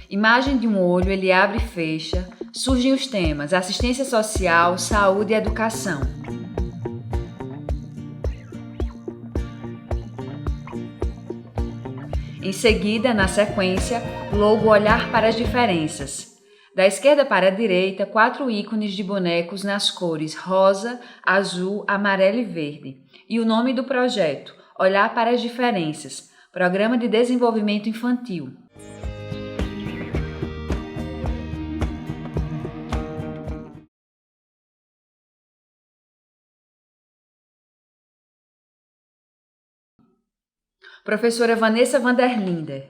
Imagem de um olho, ele abre e fecha. Surgem os temas assistência social, saúde e educação. Em seguida, na sequência, logo olhar para as diferenças. Da esquerda para a direita, 4 ícones de bonecos nas cores rosa, azul, amarelo e verde. E o nome do projeto, Olhar para as Diferenças, Programa de Desenvolvimento Infantil. Professora Vanessa Vanderlinder.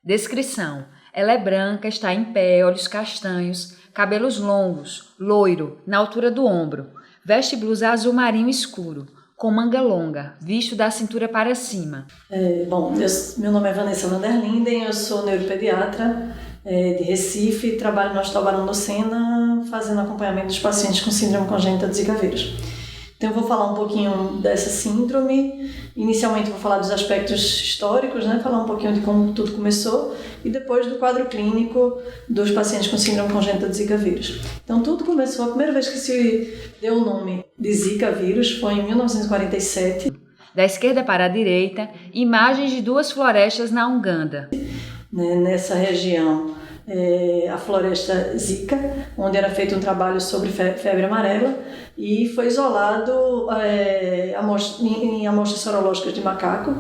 Descrição. Ela é branca, está em pé, olhos castanhos, cabelos longos, loiro, na altura do ombro. Veste blusa azul marinho escuro, com manga longa, visto da cintura para cima. Meu nome é Vanessa Vanderlinden, eu sou neuropediatra de Recife, trabalho no Hospital Barão do Sena, fazendo acompanhamento dos pacientes com síndrome congênita de Zika vírus. Então eu vou falar um pouquinho dessa síndrome. Inicialmente vou falar dos aspectos históricos, falar um pouquinho de como tudo começou e depois do quadro clínico dos pacientes com síndrome congênita de Zika vírus. Então tudo começou, a primeira vez que se deu o nome de Zika vírus foi em 1947. Da esquerda para a direita, imagens de 2 florestas na Uganda. Nessa região, a floresta Zika, onde era feito um trabalho sobre febre amarela e foi isolado em amostras sorológicas de macaco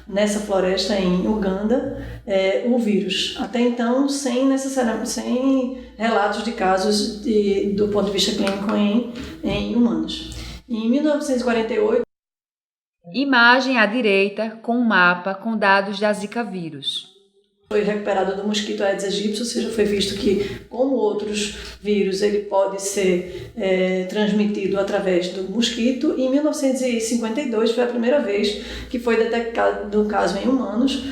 nessa floresta em Uganda o vírus. Até então sem relatos de casos do ponto de vista clínico em humanos. Em 1948, imagem à direita com um mapa com dados da Zika vírus. Foi recuperado do mosquito Aedes aegypti, ou seja, foi visto que, como outros vírus, ele pode ser transmitido através do mosquito. E em 1952 foi a primeira vez que foi detectado um caso em humanos,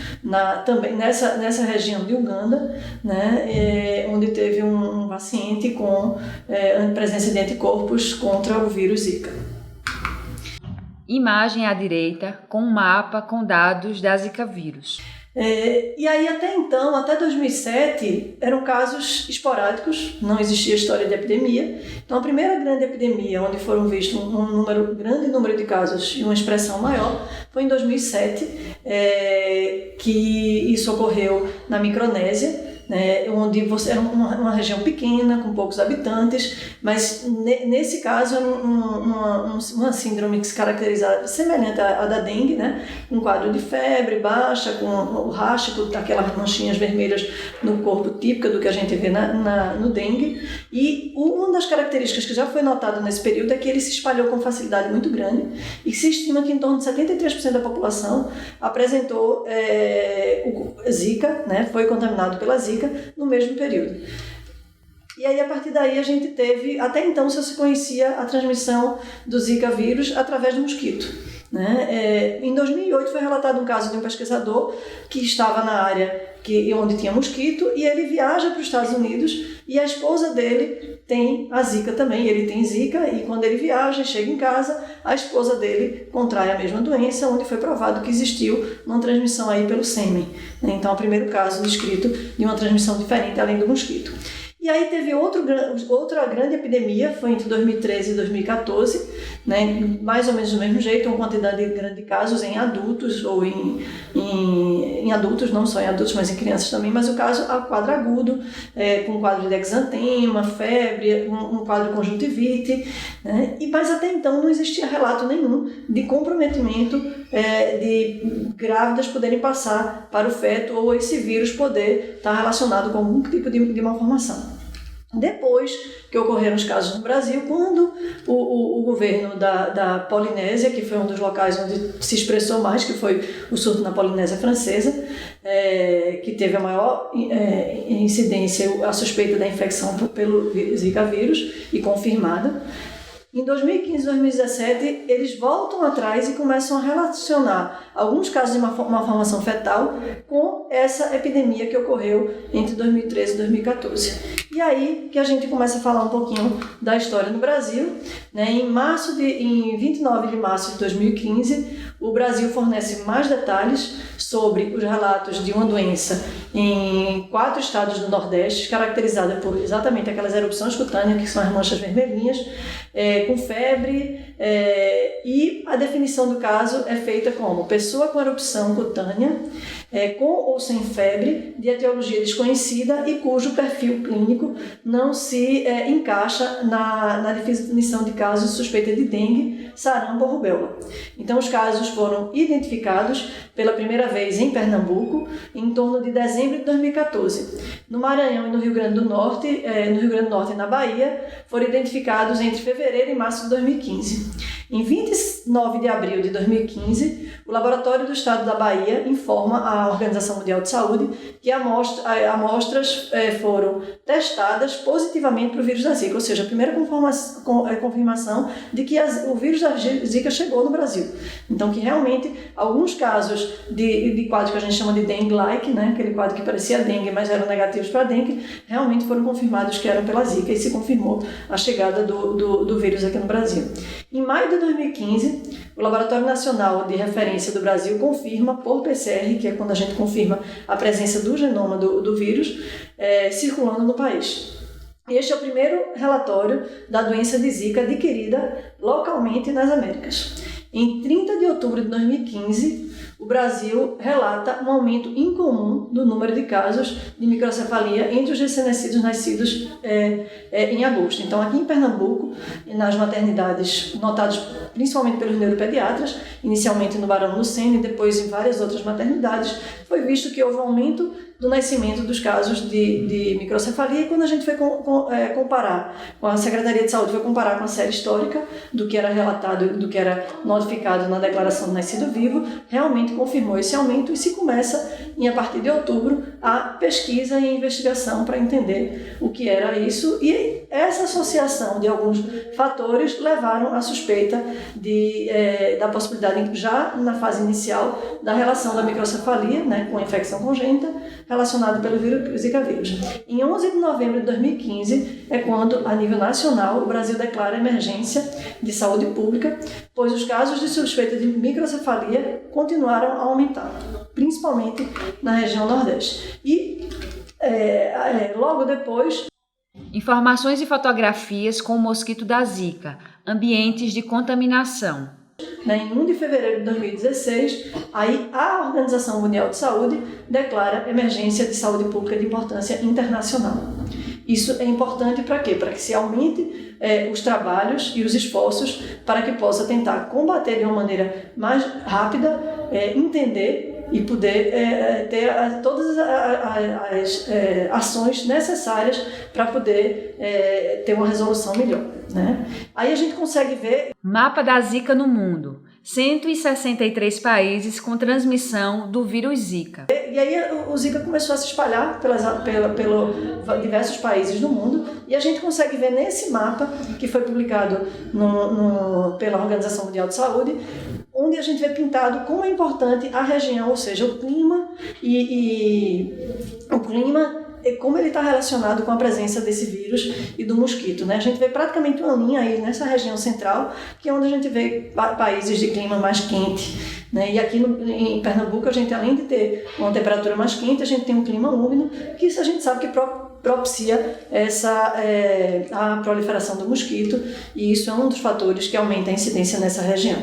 também nessa região de Uganda, onde teve um paciente com presença de anticorpos contra o vírus Zika. Imagem à direita com um mapa com dados da Zika vírus. E aí até então, até 2007, eram casos esporádicos, não existia história de epidemia. Então a primeira grande epidemia, onde foram vistos um grande número de casos e uma expressão maior, foi em 2007, que isso ocorreu na Micronésia, onde era uma região pequena, com poucos habitantes, mas nesse caso era uma síndrome que se caracterizava semelhante à da dengue, um quadro de febre baixa, com o racho, aquelas manchinhas vermelhas no corpo, típica do que a gente vê no dengue. E uma das características que já foi notada nesse período é que ele se espalhou com facilidade muito grande e se estima que em torno de 73% da população apresentou Zika, foi contaminado pela Zika no mesmo período. E aí, a partir daí, a gente teve... Até então, só se conhecia a transmissão do Zika vírus através do mosquito. Em 2008, foi relatado um caso de um pesquisador que estava na área onde tinha mosquito e ele viaja para os Estados Unidos e a esposa dele tem a Zika também. Ele tem Zika e quando ele viaja e chega em casa, a esposa dele contrai a mesma doença, onde foi provado que existiu uma transmissão aí pelo sêmen. Então, é o primeiro caso descrito de uma transmissão diferente além do mosquito. E aí teve outra grande epidemia, foi entre 2013 e 2014, mais ou menos do mesmo jeito, uma quantidade grande de casos em adultos, ou em adultos, não só em adultos, mas em crianças também, mas o caso a quadro agudo, com quadro de exantema, febre, um quadro conjuntivite, mas até então não existia relato nenhum de comprometimento de grávidas poderem passar para o feto ou esse vírus poder estar relacionado com algum tipo de malformação. Depois que ocorreram os casos no Brasil, quando o governo da Polinésia, que foi um dos locais onde se expressou mais, que foi o surto na Polinésia Francesa, que teve a maior incidência, a suspeita da infecção pelo Zika vírus e confirmada. Em 2015 e 2017, eles voltam atrás e começam a relacionar alguns casos de malformação fetal com essa epidemia que ocorreu entre 2013 e 2014. E aí que a gente começa a falar um pouquinho da história no Brasil. Em 29 de março de 2015, O Brasil fornece mais detalhes sobre os relatos de uma doença em 4 estados do Nordeste, caracterizada por exatamente aquelas erupções cutâneas, que são as manchas vermelhinhas, com febre, e a definição do caso é feita como pessoa com erupção cutânea, com ou sem febre, de etiologia desconhecida e cujo perfil clínico não se encaixa na definição de casos suspeita de dengue, sarampo ou rubéola. Então, os casos foram identificados pela primeira vez em Pernambuco em torno de dezembro de 2014. No Maranhão e no Rio Grande do Norte, e na Bahia, foram identificados entre fevereiro e março de 2015. Em 29 de abril de 2015, o Laboratório do Estado da Bahia informa a Organização Mundial de Saúde que amostras foram testadas positivamente para o vírus da Zika, ou seja, a primeira confirmação de que o vírus da Zika chegou no Brasil. Então, que realmente alguns casos de quadro que a gente chama de dengue-like, né, aquele quadro que parecia dengue, mas eram negativos para dengue, realmente foram confirmados que eram pela Zika e se confirmou a chegada do vírus aqui no Brasil. Em maio de 2015, o Laboratório Nacional de Referência do Brasil confirma por PCR, que é quando a gente confirma a presença do genoma do vírus, circulando no país. Este é o primeiro relatório da doença de Zika adquirida localmente nas Américas. Em 30 de outubro de 2015, o Brasil relata um aumento incomum do número de casos de microcefalia entre os recém-nascidos nascidos em agosto. Então, aqui em Pernambuco, nas maternidades, notados principalmente pelos neuropediatras, inicialmente no Barão Lucena e depois em várias outras maternidades, foi visto que houve um aumento do nascimento dos casos de microcefalia, e quando a gente foi comparar com a Secretaria de Saúde, foi comparar com a série histórica do que era relatado, do que era notificado na declaração do nascido vivo, realmente confirmou esse aumento e se começa, a partir de outubro, a pesquisa e a investigação para entender o que era isso, e essa associação de alguns fatores levaram à suspeita da possibilidade, já na fase inicial, da relação da microcefalia, né, com a infecção congênita, relacionado pelo vírus Zika vírus. Em 11 de novembro de 2015 é quando, a nível nacional, o Brasil declara emergência de saúde pública, pois os casos de suspeita de microcefalia continuaram a aumentar, principalmente na região Nordeste. E logo depois... Informações e fotografias com o mosquito da Zika, ambientes de contaminação. Em 1 de fevereiro de 2016, aí a Organização Mundial de Saúde declara emergência de saúde pública de importância internacional. Isso é importante para quê? Para que se aumente os trabalhos e os esforços para que possa tentar combater de uma maneira mais rápida, entender e poder ter todas as ações necessárias para poder ter uma resolução melhor, né? Aí a gente consegue ver... Mapa da Zika no mundo. 163 países com transmissão do vírus Zika. E aí o Zika começou a se espalhar pelos diversos países do mundo, e a gente consegue ver nesse mapa, que foi publicado pela Organização Mundial de Saúde, onde a gente vê pintado como é importante a região, ou seja, o clima como ele está relacionado com a presença desse vírus e do mosquito, né? A gente vê praticamente uma linha aí nessa região central, que é onde a gente vê países de clima mais quente, né? E aqui em Pernambuco, a gente, além de ter uma temperatura mais quente, a gente tem um clima úmido, que isso a gente sabe que propicia a proliferação do mosquito, e isso é um dos fatores que aumenta a incidência nessa região.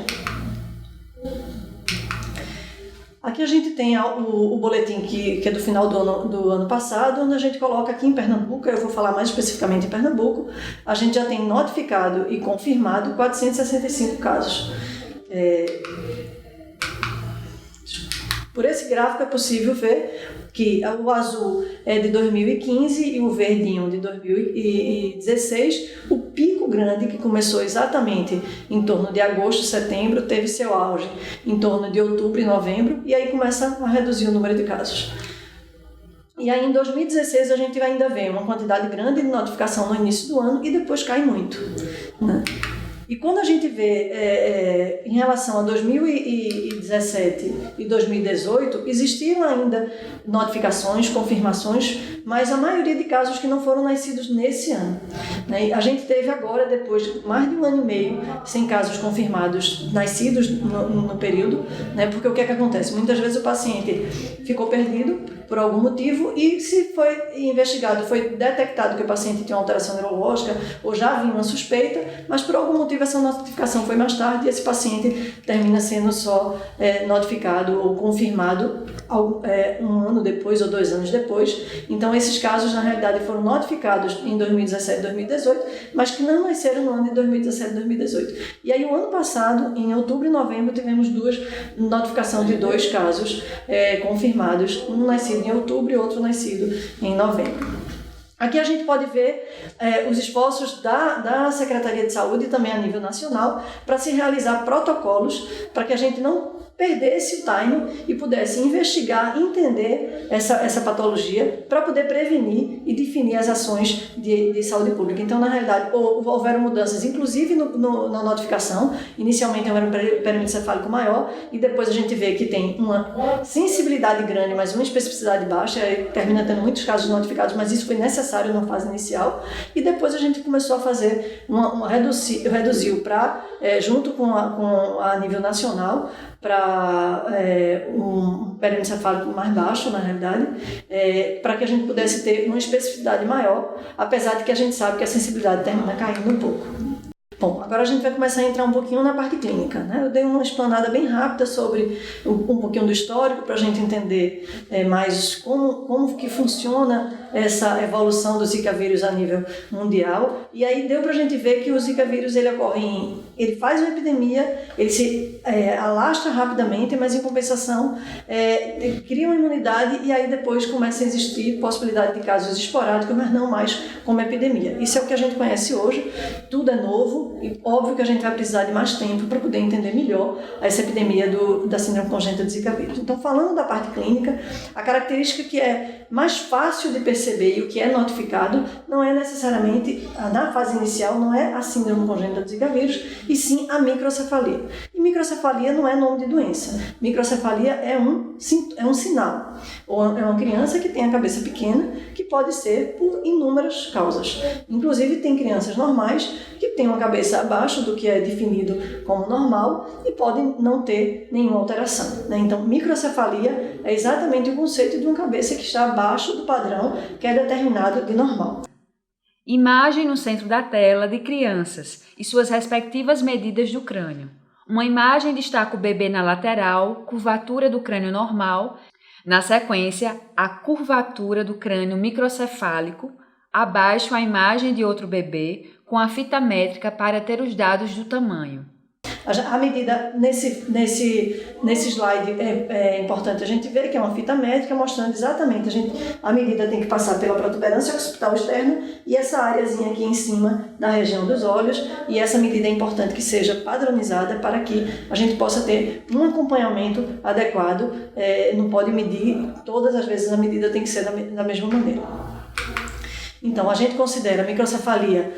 Aqui a gente tem o boletim que é do final do ano passado, onde a gente coloca aqui em Pernambuco, eu vou falar mais especificamente em Pernambuco, a gente já tem notificado e confirmado 465 casos. Por esse gráfico é possível ver que o azul é de 2015 e o verdinho de 2016, o pico grande que começou exatamente em torno de agosto, setembro, teve seu auge em torno de outubro e novembro, e aí começa a reduzir o número de casos. E aí em 2016 a gente ainda vê uma quantidade grande de notificação no início do ano e depois cai muito, né? E quando a gente vê em relação a 2017 e 2018, existiram ainda notificações, confirmações, mas a maioria de casos que não foram nascidos nesse ano. Né? A gente teve agora, depois de mais de 1 ano e meio, sem casos confirmados nascidos no período, né? Porque o que é que acontece? Muitas vezes o paciente ficou perdido por algum motivo e se foi investigado, foi detectado que o paciente tinha uma alteração neurológica ou já havia uma suspeita, mas por algum motivo essa notificação foi mais tarde e esse paciente termina sendo só notificado ou confirmado 1 ano depois ou 2 anos depois. Então esses casos na realidade foram notificados em 2017 e 2018, mas que não nasceram no ano de 2017 e 2018. E aí o ano passado, em outubro e novembro, tivemos notificação de 2 casos confirmados, um nascido em outubro e outro nascido em novembro. Aqui a gente pode ver os esforços da Secretaria de Saúde, também a nível nacional, para se realizar protocolos para que a gente não perdesse o time e pudesse investigar, entender essa patologia para poder prevenir e definir as ações de saúde pública. Então, na realidade, houveram mudanças, inclusive na notificação. Inicialmente era um perímetro cefálico maior e depois a gente vê que tem uma sensibilidade grande, mas uma especificidade baixa, e termina tendo muitos casos notificados, mas isso foi necessário na fase inicial. E depois a gente começou a fazer reduziu para, junto com a nível nacional, para um perímetro cefálico mais baixo, na realidade, para que a gente pudesse ter uma especificidade maior, apesar de que a gente sabe que a sensibilidade termina caindo um pouco. Bom, agora a gente vai começar a entrar um pouquinho na parte clínica, né? Eu dei uma explanada bem rápida sobre um pouquinho do histórico para a gente entender mais como que funciona essa evolução do Zika vírus a nível mundial. E aí deu para a gente ver que o Zika vírus ele faz uma epidemia, ele se alastra rapidamente, mas em compensação ele cria uma imunidade e aí depois começa a existir possibilidade de casos esporádicos, mas não mais como epidemia. Isso é o que a gente conhece hoje, tudo é novo. E óbvio que a gente vai precisar de mais tempo para poder entender melhor essa epidemia da síndrome congênita de Zika vírus. Então, falando da parte clínica, a característica que é mais fácil de perceber e o que é notificado não é necessariamente, na fase inicial, não é a síndrome congênita de Zika vírus, e sim a microcefalia. E microcefalia não é nome de doença. Microcefalia é um sinal. Ou é uma criança que tem a cabeça pequena, que pode ser por inúmeras causas. Inclusive, tem crianças normais que têm uma cabeça abaixo do que é definido como normal e podem não ter nenhuma alteração, né? Então, microcefalia é exatamente o conceito de uma cabeça que está abaixo do padrão que é determinado de normal. Imagem no centro da tela de crianças e suas respectivas medidas do crânio. Uma imagem destaca o bebê na lateral, curvatura do crânio normal. Na sequência, a curvatura do crânio microcefálico. Abaixo, a imagem de outro bebê com a fita métrica para ter os dados do tamanho. A medida nesse slide é importante a gente ver que é uma fita métrica mostrando exatamente a medida tem que passar pela protuberância occipital externa e essa áreazinha aqui em cima da região dos olhos, e essa medida é importante que seja padronizada para que a gente possa ter um acompanhamento adequado. Não pode medir todas as vezes, a medida tem que ser da mesma maneira. Então, a gente considera a microcefalia,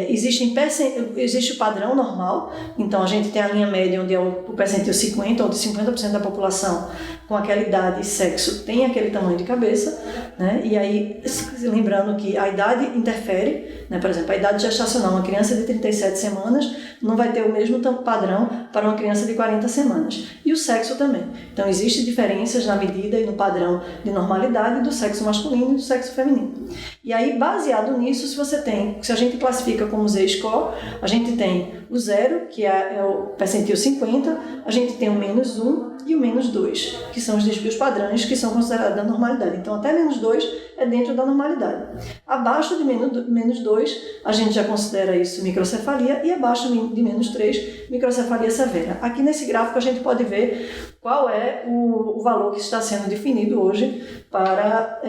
existe o padrão normal, então a gente tem a linha média onde é o percentil 50, onde 50% da população com aquela idade e sexo tem aquele tamanho de cabeça, né? E aí, lembrando que a idade interfere, né? Por exemplo, a idade gestacional, uma criança de 37 semanas não vai ter o mesmo padrão para uma criança de 40 semanas. E o sexo também. Então, existem diferenças na medida e no padrão de normalidade do sexo masculino e do sexo feminino. E aí, baseado nisso, se a gente classifica como Z-score, a gente tem o 0, que é o percentil 50, a gente tem o -1 e o -2, que são os desvios padrões que são considerados da normalidade. Então, até -2 é dentro da normalidade. Abaixo de -2, a gente já considera isso microcefalia, e abaixo de -3, microcefalia severa. Aqui nesse gráfico a gente pode ver qual é o valor que está sendo definido hoje para,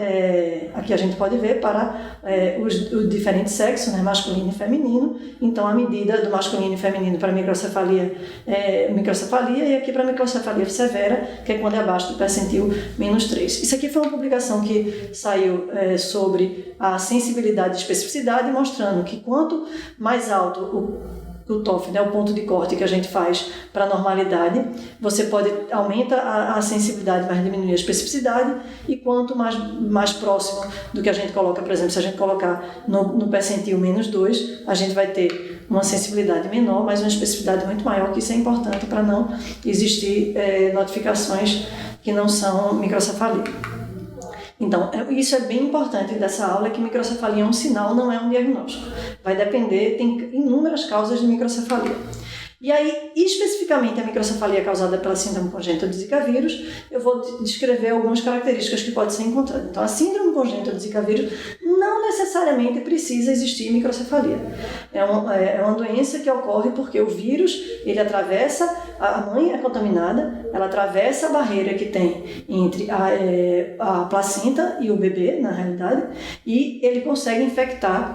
aqui a gente pode ver, para os diferentes sexos, né, masculino e feminino. Então, a medida do masculino e feminino para microcefalia é microcefalia, e aqui para microcefalia severa, que é quando é abaixo do percentil -3. Isso aqui foi uma publicação que saiu sobre a sensibilidade e especificidade, mostrando que quanto mais alto cutoff, né, o ponto de corte que a gente faz para a normalidade, você pode aumenta a sensibilidade, mas diminuir a especificidade, e quanto mais próximo do que a gente coloca, por exemplo, se a gente colocar no percentil -2, a gente vai ter uma sensibilidade menor, mas uma especificidade muito maior, que isso é importante para não existir notificações que não são microcefalia. Então, isso é bem importante dessa aula, que microcefalia é um sinal, não é um diagnóstico. Vai depender, tem inúmeras causas de microcefalia. E aí, especificamente a microcefalia causada pela síndrome congênita do Zika vírus, eu vou descrever algumas características que podem ser encontradas. Então, a síndrome congênita do Zika vírus não necessariamente precisa existir microcefalia. É uma doença que ocorre porque o vírus, ele atravessa, a mãe é contaminada, ela atravessa a barreira que tem entre a placenta e o bebê, na realidade, e ele consegue infectar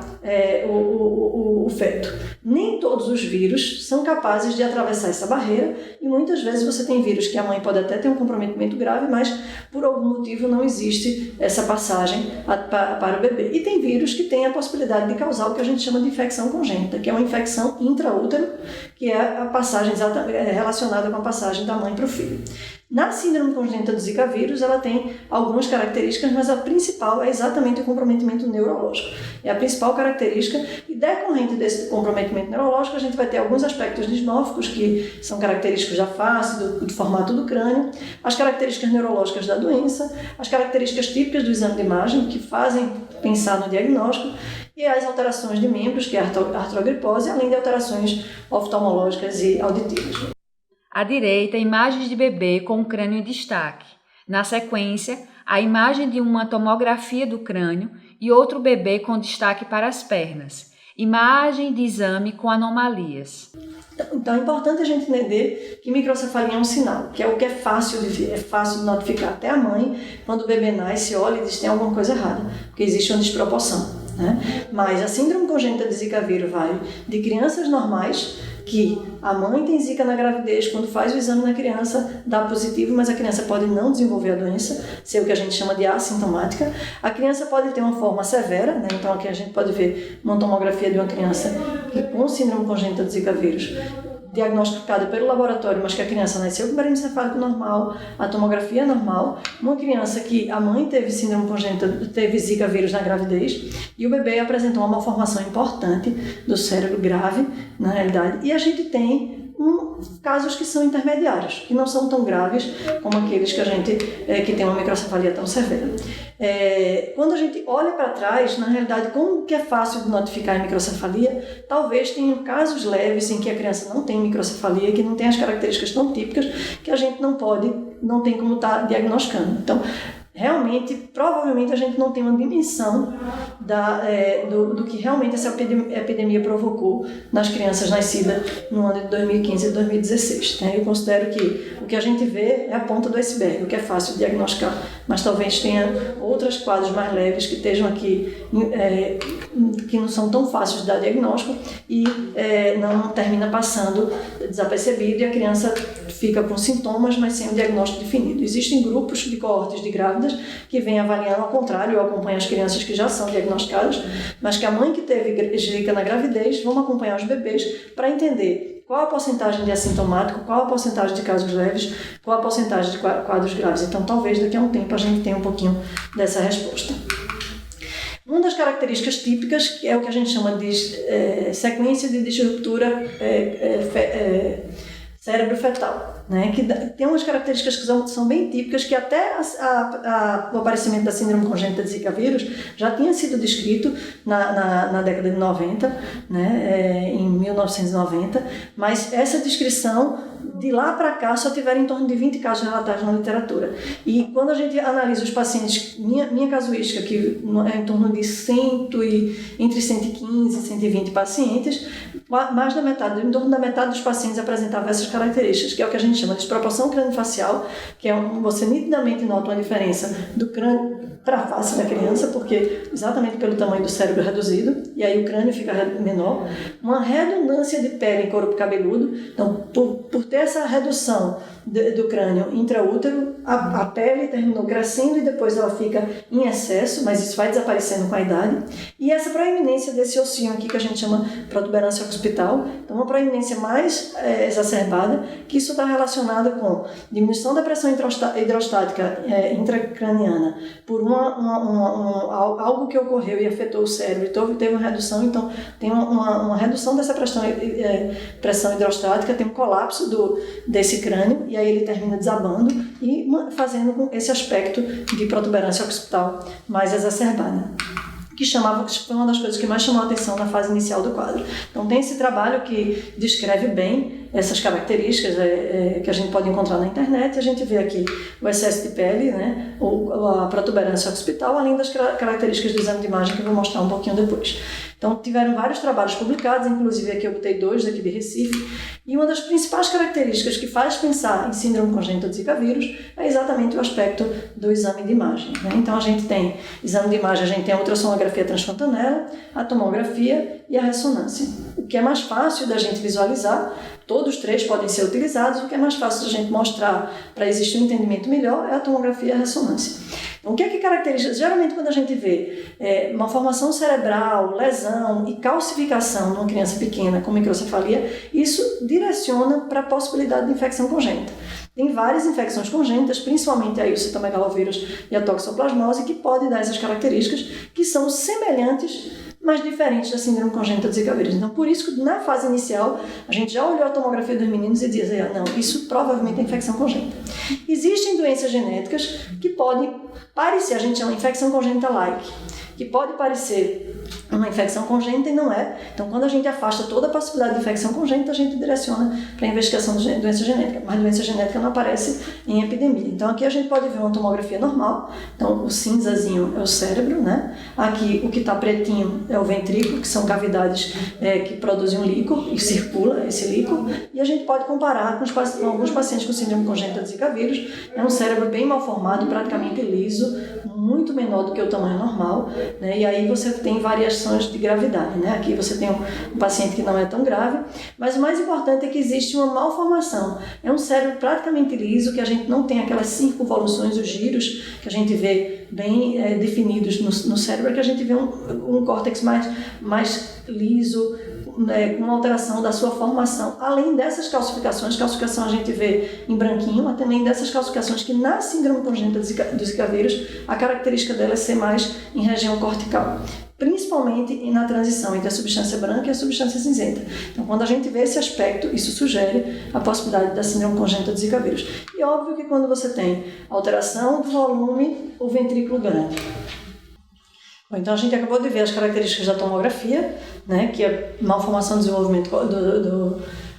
o feto. Nem todos os vírus são capazes de atravessar essa barreira, e muitas vezes você tem vírus que a mãe pode até ter um comprometimento grave, mas por algum motivo não existe essa passagem para o bebê. E tem vírus que tem a possibilidade de causar o que a gente chama de infecção congênita, que é uma infecção intraútero, que é a passagem relacionada com a passagem da mãe para o filho. Na síndrome congênita do Zika vírus, ela tem algumas características, mas a principal é exatamente o comprometimento neurológico. É a principal característica, e decorrente desse comprometimento neurológico, a gente vai ter alguns aspectos dismórficos, que são característicos da face, do formato do crânio, as características neurológicas da doença, as características típicas do exame de imagem, que fazem pensar no diagnóstico, e as alterações de membros, que é a artrogripose, além de alterações oftalmológicas e auditivas. À direita, imagens de bebê com o crânio em destaque. Na sequência, a imagem de uma tomografia do crânio e outro bebê com destaque para as pernas. Imagem de exame com anomalias. Então é importante a gente entender que microcefalia é um sinal, que é o que é fácil de ver, é fácil de notificar. Até a mãe, quando o bebê nasce, olha e diz que tem alguma coisa errada, porque existe uma desproporção, né? Mas a síndrome congênita de Zika vírus vai de crianças normais, que a mãe tem Zika na gravidez, quando faz o exame na criança, dá positivo, mas a criança pode não desenvolver a doença, ser o que a gente chama de assintomática. A criança pode ter uma forma severa, né? Então aqui a gente pode ver uma tomografia de uma criança com síndrome congênita de Zika vírus, diagnosticada pelo laboratório, mas que a criança nasceu com barulho encefálico normal, a tomografia é normal. Uma criança que a mãe teve síndrome congênita, teve Zika vírus na gravidez, e o bebê apresentou uma malformação importante do cérebro grave, na realidade. E a gente tem casos que são intermediários, que não são tão graves como aqueles que a gente que tem uma microcefalia tão severa. Quando a gente olha para trás, na realidade, como que é fácil de notificar a microcefalia, talvez tenham casos leves em que a criança não tem microcefalia, que não tem as características tão típicas, que a gente não tem como estar diagnosticando. Então, realmente, provavelmente a gente não tem uma dimensão do que realmente essa epidemia provocou nas crianças nascidas no ano de 2015 e 2016. Né? Eu considero que o que a gente vê é a ponta do iceberg, o que é fácil de diagnosticar, mas talvez tenha outros quadros mais leves que estejam aqui, que não são tão fáceis de dar diagnóstico e não termina passando desapercebido, e a criança fica com sintomas, mas sem um diagnóstico definido. Existem grupos de coortes de grávidas que vêm avaliando ao contrário, acompanham as crianças que já são diagnosticadas, mas que a mãe que teve Zika na gravidez, vão acompanhar os bebês para entender qual a porcentagem de assintomático, qual a porcentagem de casos leves, qual a porcentagem de quadros graves. Então, talvez daqui a um tempo a gente tenha um pouquinho dessa resposta. Uma das características típicas, que é o que a gente chama de sequência de disruptura cérebro-fetal, né? Que tem umas características que são bem típicas, que até o aparecimento da síndrome congênita de Zika vírus já tinha sido descrito na década de 90, né? Em 1990, mas essa descrição de lá para cá só tiveram em torno de 20 casos relatados na literatura. E quando a gente analisa os pacientes, minha casuística, que é em torno de entre 115 e 120 pacientes, mais da metade, em torno da metade dos pacientes apresentavam essas características, que é o que a gente chama de desproporção crâniofacial, que é você nitidamente nota uma diferença do crânio para a face da criança, porque exatamente pelo tamanho do cérebro reduzido, e aí o crânio fica menor, uma redundância de pele em corpo cabeludo. Então, por ter essa redução do crânio intraútero, a pele terminou crescendo e depois ela fica em excesso, mas isso vai desaparecendo com a idade. E essa proeminência desse ossinho aqui que a gente chama protuberância occipital, então uma proeminência mais exacerbada, que isso está relacionado com diminuição da pressão hidrostática intracraniana por algo que ocorreu e afetou o cérebro, e teve uma redução, então tem uma redução dessa pressão hidrostática, tem um colapso desse crânio, e aí ele termina desabando e fazendo com esse aspecto de protuberância occipital mais exacerbada, que foi uma das coisas que mais chamou a atenção na fase inicial do quadro. Então tem esse trabalho que descreve bem essas características que a gente pode encontrar na internet. A gente vê aqui o excesso de pele, né, a protuberância occipital, além das características do exame de imagem que eu vou mostrar um pouquinho depois. Então tiveram vários trabalhos publicados, inclusive aqui eu botei 2 daqui de Recife, e uma das principais características que faz pensar em síndrome congênita de Zika vírus é exatamente o aspecto do exame de imagem, né? Então a gente tem exame de imagem, a gente tem a ultrassonografia transfontanela, a tomografia e a ressonância. O que é mais fácil da gente visualizar, todos 3 podem ser utilizados, o que é mais fácil da gente mostrar para existir um entendimento melhor é a tomografia e a ressonância. Então, o que é que caracteriza? Geralmente, quando a gente vê uma formação cerebral, lesão e calcificação numa criança pequena com microcefalia, isso direciona para a possibilidade de infecção congênita. Tem várias infecções congênitas, principalmente aí o citomegalovírus e a toxoplasmose, que podem dar essas características que são semelhantes, mas diferentes da síndrome congênita de Zika vírus. Então, por isso que na fase inicial, a gente já olhou a tomografia dos meninos e dizia, não, isso provavelmente é infecção congênita. Existem doenças genéticas que podem parecer, a gente chama de infecção congênita-like, que pode parecer uma infecção congênita e não é. Então, quando a gente afasta toda a possibilidade de infecção congênita, a gente direciona para a investigação de doença genética. Mas doença genética não aparece em epidemia. Então, aqui a gente pode ver uma tomografia normal. Então, o cinzazinho é o cérebro, né? Aqui, o que está pretinho é o ventrículo, que são cavidades que produzem um líquor e circula esse líquor. E a gente pode comparar com alguns pacientes com síndrome congênita de Zika vírus. É um cérebro bem mal formado, praticamente liso, muito menor do que o tamanho normal, né? E aí você tem variações de gravidade, né? Aqui você tem um paciente que não é tão grave, mas o mais importante é que existe uma malformação. É um cérebro praticamente liso, que a gente não tem aquelas circunvoluções, os giros que a gente vê bem definidos no cérebro, que a gente vê um córtex mais liso, né, com uma alteração da sua formação. Além dessas calcificação a gente vê em branquinho, mas também dessas calcificações que na síndrome congênita do Zika vírus, a característica dela é ser mais em região cortical, principalmente na transição entre a substância branca e a substância cinzenta. Então, quando a gente vê esse aspecto, isso sugere a possibilidade da síndrome congênita de Zika vírus. E óbvio que quando você tem alteração do volume, o ventrículo grande. Então, a gente acabou de ver as características da tomografia, né, que é malformação do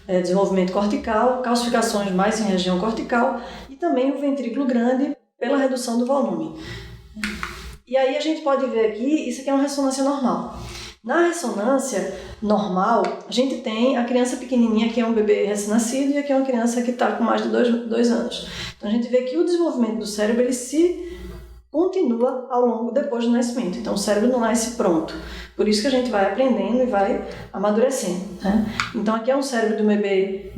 desenvolvimento cortical, calcificações mais em região cortical e também o ventrículo grande pela redução do volume. E aí a gente pode ver aqui, isso aqui é uma ressonância normal. Na ressonância normal, a gente tem a criança pequenininha, que é um bebê recém-nascido, e aqui é uma criança que está com mais de 2 anos. Então a gente vê que o desenvolvimento do cérebro, ele se continua ao longo depois do nascimento. Então o cérebro não nasce pronto. Por isso que a gente vai aprendendo e vai amadurecendo, né? Então aqui é um cérebro do bebê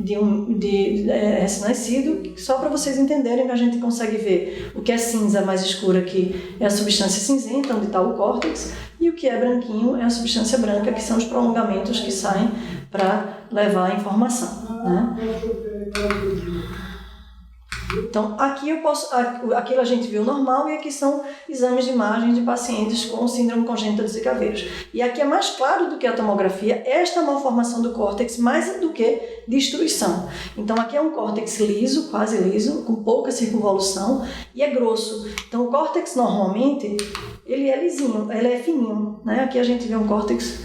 recém-nascido, só para vocês entenderem que a gente consegue ver o que é cinza mais escura aqui é a substância cinzenta, onde está o córtex, e o que é branquinho é a substância branca, que são os prolongamentos que saem para levar a informação, né? Então, aqui aquilo a gente viu normal, e aqui são exames de imagem de pacientes com síndrome congênita de Zika vírus. E aqui é mais claro do que a tomografia esta malformação do córtex, mais do que destruição. Então, aqui é um córtex liso, quase liso, com pouca circunvolução, e é grosso. Então, o córtex normalmente, ele é lisinho, ele é fininho, né? Aqui a gente vê um córtex,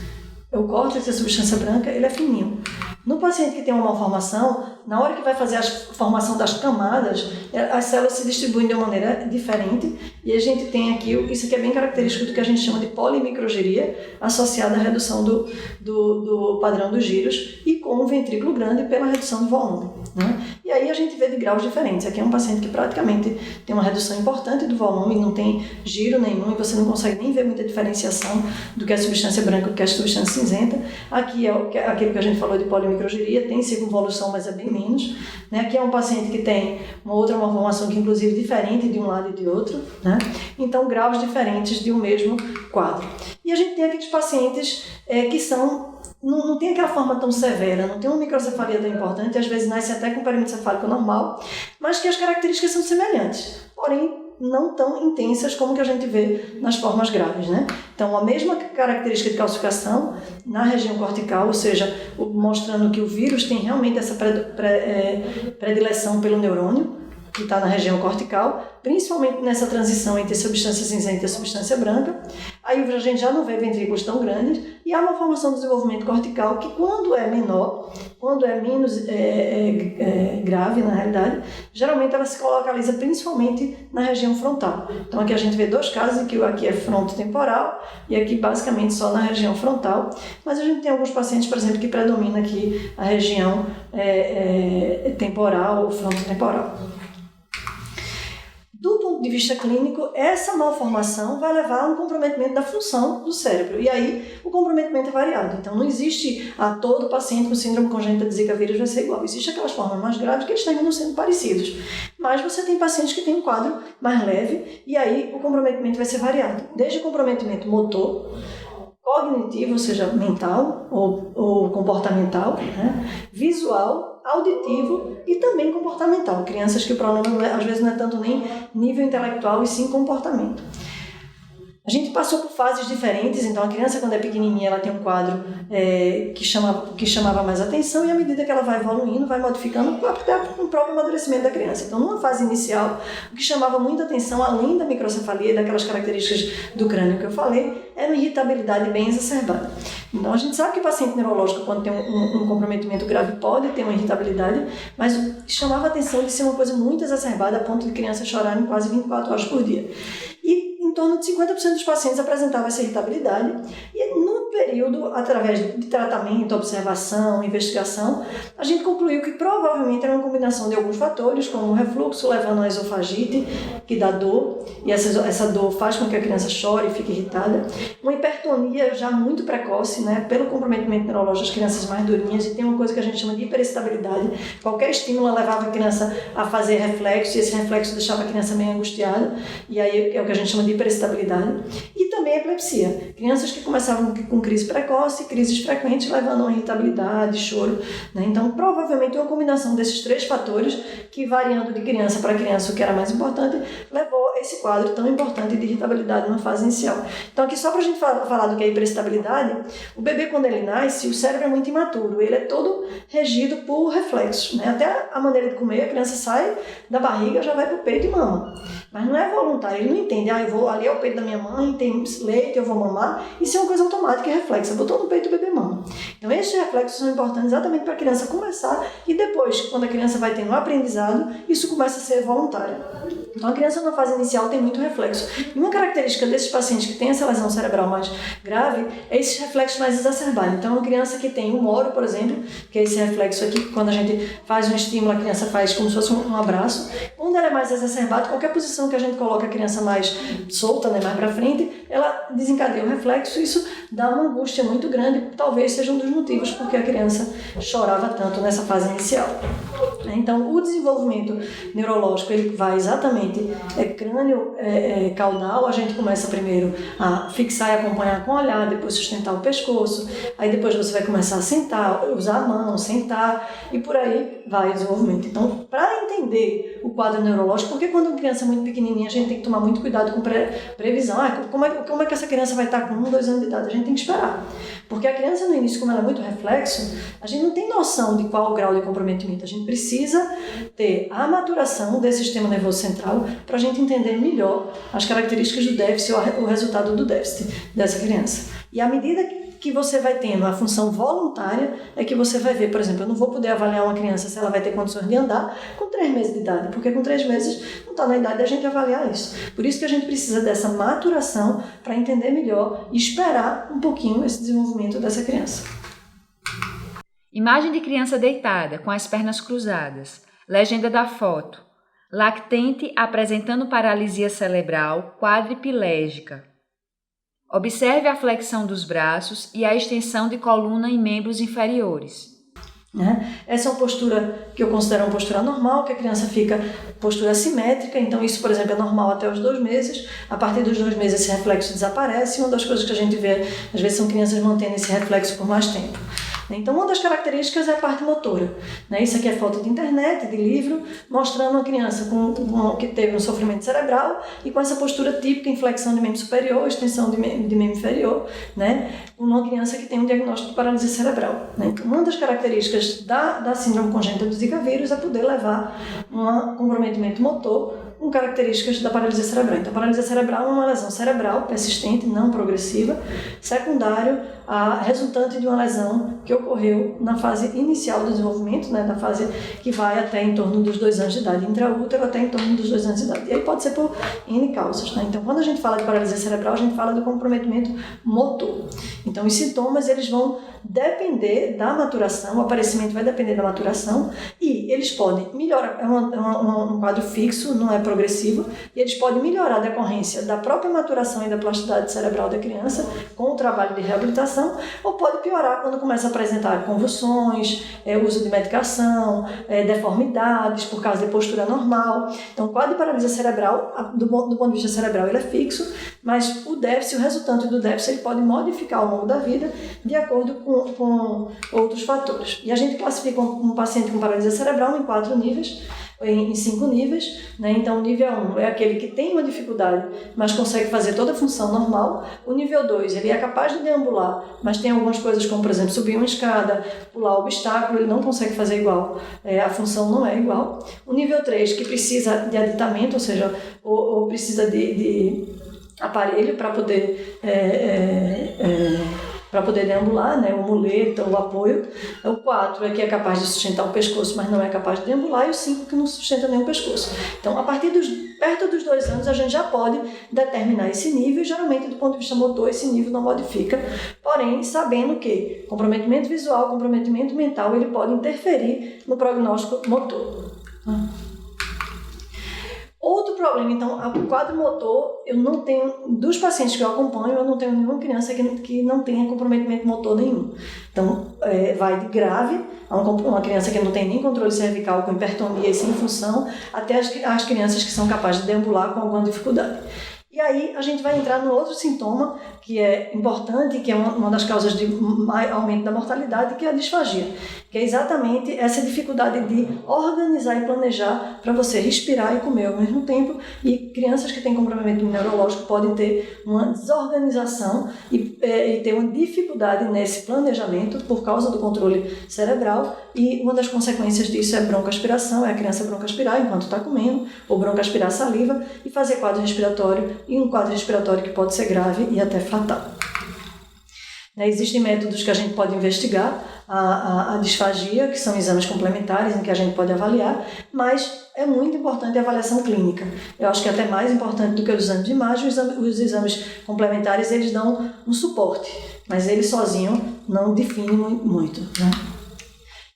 o córtex é a substância branca, ele é fininho. No paciente que tem uma malformação, na hora que vai fazer a formação das camadas, as células se distribuem de uma maneira diferente, e a gente tem aqui, isso aqui é bem característico do que a gente chama de polimicrogiria, associada à redução do padrão dos giros, e com um ventrículo grande pela redução do volume. né? E aí a gente vê de graus diferentes. Aqui é um paciente que praticamente tem uma redução importante do volume, não tem giro nenhum e você não consegue nem ver muita diferenciação do que é substância branca e do que é substância cinzenta. Aqui é aquilo que a gente falou de polimicrogiria, tem circunvolução, mas é bem menos, né? Aqui é um paciente que tem uma outra malformação que inclusive é diferente de um lado e de outro, né? Então graus diferentes de um mesmo quadro. E a gente tem aqueles pacientes que são não tem aquela forma tão severa, não tem uma microcefalia tão importante, às vezes nasce até com perímetro cefálico normal, mas que as características são semelhantes, porém não tão intensas como que a gente vê nas formas graves, né? Então, a mesma característica de calcificação na região cortical, ou seja, mostrando que o vírus tem realmente essa predileção pelo neurônio, que está na região cortical, principalmente nessa transição entre substância cinzenta e substância branca. Aí a gente já não vê ventrículos tão grandes e há uma formação do desenvolvimento cortical que, quando é menor, quando é menos grave, na realidade, geralmente ela se localiza principalmente na região frontal. Então aqui a gente vê dois casos, que aqui é frontotemporal e aqui basicamente só na região frontal, mas a gente tem alguns pacientes, por exemplo, que predomina aqui a região temporal ou frontotemporal. Do ponto de vista clínico, essa malformação vai levar a um comprometimento da função do cérebro. E aí, o comprometimento é variado. Então, não existe todo paciente com síndrome congênita de Zika vírus vai ser igual. Existem aquelas formas mais graves que eles terminam sendo parecidos. Mas você tem pacientes que têm um quadro mais leve e aí o comprometimento vai ser variado. Desde o comprometimento motor, cognitivo, ou seja, mental ou comportamental, né? Visual, auditivo e também comportamental. Crianças que o problema às vezes não é tanto nem nível intelectual e sim comportamento. A gente passou por fases diferentes, então a criança quando é pequenininha ela tem um quadro que chamava mais atenção e à medida que ela vai evoluindo, vai modificando até o próprio amadurecimento da criança. Então numa fase inicial, o que chamava muita atenção, além da microcefalia e daquelas características do crânio que eu falei, era uma irritabilidade bem exacerbada. Então a gente sabe que o paciente neurológico quando tem um comprometimento grave pode ter uma irritabilidade, mas chamava atenção de ser uma coisa muito exacerbada a ponto de crianças chorarem quase 24 horas por dia. E em torno de 50% dos pacientes apresentavam essa irritabilidade e no período, através de tratamento, observação, investigação, a gente concluiu que provavelmente era uma combinação de alguns fatores, como o refluxo levando à esofagite, que dá dor, e essa dor faz com que a criança chore e fique irritada, uma hipertonia já muito precoce, né, pelo comprometimento neurológico das crianças mais durinhas, e tem uma coisa que a gente chama de hiperexcitabilidade, qualquer estímulo levava a criança a fazer reflexo, e esse reflexo deixava a criança meio angustiada, e aí é o que a gente chama de hiperexcitabilidade, e também a epilepsia, crianças que começavam com crise precoce, crises frequentes, levando a uma irritabilidade, choro, né? Então provavelmente uma combinação desses três fatores, que variando de criança para criança, o que era mais importante, levou a esse quadro tão importante de irritabilidade na fase inicial. Então aqui só para a gente falar do que é hiperexcitabilidade, o bebê quando ele nasce, o cérebro é muito imaturo, ele é todo regido por reflexos, né? Até a maneira de comer, a criança sai da barriga, já vai para o peito e mama. Mas não é voluntário, ele não entende, eu vou ali é o peito da minha mãe, tem leite, eu vou mamar, isso é uma coisa automática e reflexa, botou no peito o bebê mama. Então esses reflexos são importantes exatamente para a criança começar e depois, quando a criança vai tendo um aprendizado, isso começa a ser voluntário. Então a criança na fase inicial tem muito reflexo. E uma característica desses pacientes que têm essa lesão cerebral mais grave é esses reflexos mais exacerbados. Então uma criança que tem um moro, por exemplo, que é esse reflexo aqui, que quando a gente faz um estímulo, a criança faz como se fosse um abraço. Quando ela é mais exacerbada, qualquer posição que a gente coloca a criança mais solta, né, mais para frente, ela desencadeia o reflexo, isso dá uma angústia muito grande, talvez seja um dos motivos porque a criança chorava tanto nessa fase inicial. Então, o desenvolvimento neurológico, ele vai exatamente crânio caudal, a gente começa primeiro a fixar e acompanhar com o olhar, depois sustentar o pescoço, aí depois você vai começar a sentar, usar a mão, sentar, e por aí vai o desenvolvimento. Então, para entender o quadro neurológico, porque quando uma criança é muito pequenininha, a gente tem que tomar muito cuidado com previsão. Como é que essa criança vai estar com 1, 2 anos de idade? A gente tem que esperar. Porque a criança no início, como ela é muito reflexo, a gente não tem noção de qual o grau de comprometimento. A gente precisa ter a maturação desse sistema nervoso central para a gente entender melhor as características do déficit ou o resultado do déficit dessa criança. E à medida que você vai tendo a função voluntária, é que você vai ver, por exemplo, eu não vou poder avaliar uma criança se ela vai ter condições de andar com 3 meses de idade, porque com 3 meses não está na idade da gente avaliar isso. Por isso que a gente precisa dessa maturação para entender melhor e esperar um pouquinho esse desenvolvimento dessa criança. Imagem de criança deitada, com as pernas cruzadas. Legenda da foto. Lactente apresentando paralisia cerebral quadripilégica. Observe a flexão dos braços e a extensão de coluna e membros inferiores. Essa é uma postura que eu considero uma postura normal, que a criança fica postura assimétrica, então isso, por exemplo, é normal até os 2 meses. A partir dos 2 meses esse reflexo desaparece e uma das coisas que a gente vê, às vezes, são crianças mantendo esse reflexo por mais tempo. Então, uma das características é a parte motora. Isso aqui é foto de internet, de livro, mostrando uma criança que teve um sofrimento cerebral e com essa postura típica, inflexão de membro superior, extensão de membro inferior, uma criança que tem um diagnóstico de paralisia cerebral. Então, uma das características da síndrome congênita do Zika vírus é poder levar um comprometimento motor com características da paralisia cerebral. Então, a paralisia cerebral é uma lesão cerebral persistente, não progressiva, secundário resultante de uma lesão que ocorreu na fase inicial do desenvolvimento, na fase que vai até em torno dos 2 anos de idade, intraútero até em torno dos 2 anos de idade. E aí pode ser por N causas. Então, quando a gente fala de paralisia cerebral, a gente fala do comprometimento motor. Então, os sintomas eles vão depender da maturação, o aparecimento vai depender da maturação e eles podem melhorar, é um quadro fixo, não é progressivo, e eles podem melhorar a decorrência da própria maturação e da plasticidade cerebral da criança com o trabalho de reabilitação, ou pode piorar quando começa a apresentar convulsões, uso de medicação, deformidades por causa de postura normal. Então, o quadro de paralisia cerebral, do ponto de vista cerebral, ele é fixo, mas o resultante do déficit, ele pode modificar ao longo da vida de acordo com outros fatores. E a gente classifica um paciente com paralisia cerebral em 4 níveis, em 5 níveis, Então, o nível 1 é aquele que tem uma dificuldade, mas consegue fazer toda a função normal. O nível 2, ele é capaz de deambular, mas tem algumas coisas como, por exemplo, subir uma escada, pular o obstáculo, ele não consegue fazer igual, a função não é igual. O nível 3, que precisa de aditamento, ou seja, ou precisa de aparelho para poder deambular, o muleta, o apoio. O 4 é que é capaz de sustentar o pescoço, mas não é capaz de deambular, e o 5 que não sustenta nem o pescoço. Então, a partir perto dos 2 anos, a gente já pode determinar esse nível, e geralmente, do ponto de vista motor, esse nível não modifica, porém, sabendo que comprometimento visual, comprometimento mental, ele pode interferir no prognóstico motor. Outro problema, então, o quadro motor, eu não tenho, dos pacientes que eu acompanho, eu não tenho nenhuma criança que não tenha comprometimento motor nenhum. Então, vai de grave, a uma criança que não tem nem controle cervical com hipertonia e sem função, até as crianças que são capazes de deambular com alguma dificuldade. E aí a gente vai entrar no outro sintoma que é importante, que é uma das causas de aumento da mortalidade, que é a disfagia, que é exatamente essa dificuldade de organizar e planejar para você respirar e comer ao mesmo tempo. E crianças que têm comprometimento neurológico podem ter uma desorganização e ter uma dificuldade nesse planejamento por causa do controle cerebral, e uma das consequências disso é broncoaspiração, é a criança broncoaspirar enquanto está comendo, ou broncoaspirar saliva e fazer quadro respiratório, e um quadro respiratório que pode ser grave e até fatal. Existem métodos que a gente pode investigar a disfagia, que são exames complementares em que a gente pode avaliar, mas é muito importante a avaliação clínica. Eu acho que é até mais importante do que os exames de imagem. Os exames complementares, eles dão um suporte, mas eles sozinhos não definem muito,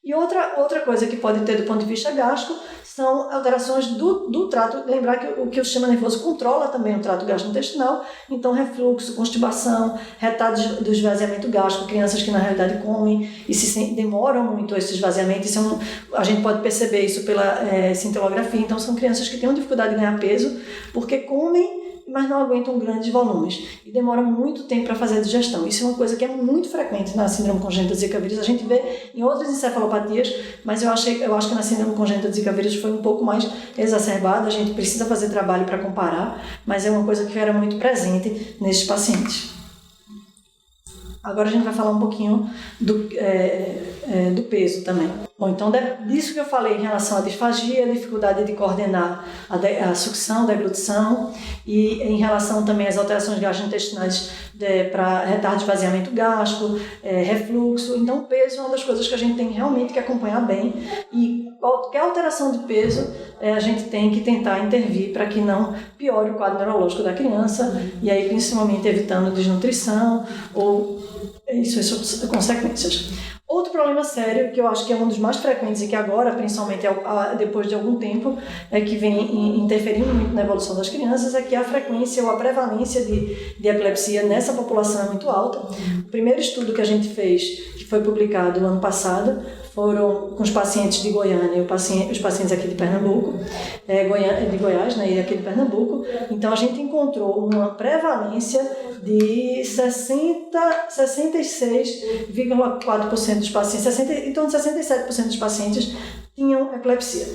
E outra coisa que pode ter do ponto de vista gástrico são alterações do trato. Lembrar que o sistema nervoso controla também o trato gastrointestinal, então refluxo, constipação, retardo do esvaziamento gástrico, crianças que na realidade comem e demoram muito esse esvaziamento. A gente pode perceber isso pela cintilografia. Então, são crianças que têm uma dificuldade de ganhar peso porque comem, mas não aguentam grandes volumes e demoram muito tempo para fazer a digestão. Isso é uma coisa que é muito frequente na síndrome congênita de Zika vírus. A gente vê em outras encefalopatias, mas eu acho que na síndrome congênita de Zika vírus foi um pouco mais exacerbada. A gente precisa fazer trabalho para comparar, mas é uma coisa que era muito presente nesses pacientes. Agora a gente vai falar um pouquinho do peso também. Bom, então disso que eu falei em relação à disfagia, a dificuldade de coordenar a sucção, a deglutição, e em relação também às alterações gastrointestinais para retardo de esvaziamento gástrico, refluxo. Então, o peso é uma das coisas que a gente tem realmente que acompanhar bem, e qualquer alteração de peso a gente tem que tentar intervir para que não piore o quadro neurológico da criança, e aí principalmente evitando desnutrição ou suas consequências. Outro problema sério, que eu acho que é um dos mais frequentes e que agora, principalmente depois de algum tempo, que vem interferindo muito na evolução das crianças, é que a frequência ou a prevalência de epilepsia nessa população é muito alta. O primeiro estudo que a gente fez, que foi publicado no ano passado, foram com os pacientes de Goiânia e os pacientes aqui de Pernambuco, de Goiás, né, e aqui de Pernambuco. Então, a gente encontrou uma prevalência de 66,4% dos pacientes, em torno de 67% dos pacientes tinham epilepsia,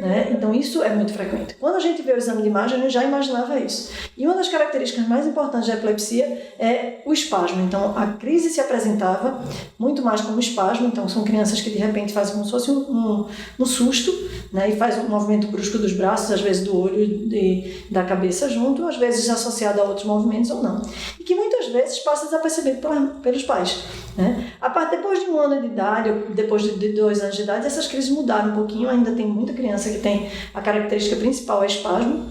né? Então isso é muito frequente. Quando a gente vê o exame de imagem, a gente já imaginava isso. E uma das características mais importantes da epilepsia é o espasmo. Então a crise se apresentava muito mais como espasmo. Então são crianças que de repente fazem como se fosse um susto, né? E faz um movimento brusco dos braços, às vezes do olho e da cabeça junto, às vezes associado a outros movimentos ou não. E que muitas vezes passa desapercebido pelos pais, né? Depois de 1 ano de idade, ou depois de 2 anos de idade, essas crises mudaram um pouquinho. Ainda tem muita criança que tem a característica principal é espasmo,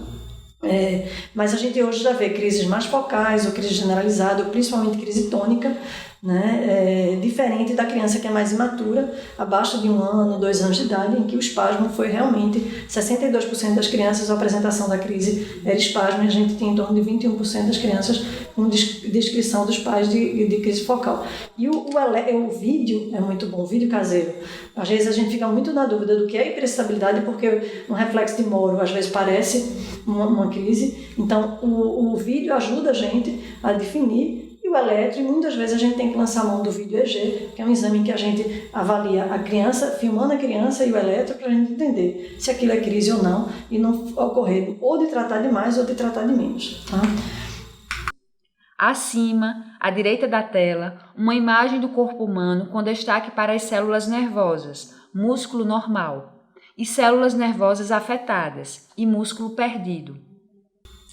mas a gente hoje já vê crises mais focais ou crise generalizada, ou principalmente crise tônica, né? Diferente da criança que é mais imatura, abaixo de 1 ano, 2 anos de idade, em que o espasmo foi realmente 62% das crianças, a apresentação da crise era espasmo, e a gente tem em torno de 21% das crianças com descrição dos pais de crise focal. E o vídeo é muito bom, o vídeo caseiro. Às vezes a gente fica muito na dúvida do que é hiperestabilidade, porque um reflexo de Moro às vezes parece uma crise. Então o vídeo ajuda a gente a definir. E o eletro, e muitas vezes a gente tem que lançar a mão do vídeo EG, que é um exame em que a gente avalia a criança, filmando a criança e o eletro, para a gente entender se aquilo é crise ou não, e não ocorrer ou de tratar de mais ou de tratar de menos, tá? Acima, à direita da tela, uma imagem do corpo humano com destaque para as células nervosas, músculo normal, e células nervosas afetadas e músculo perdido.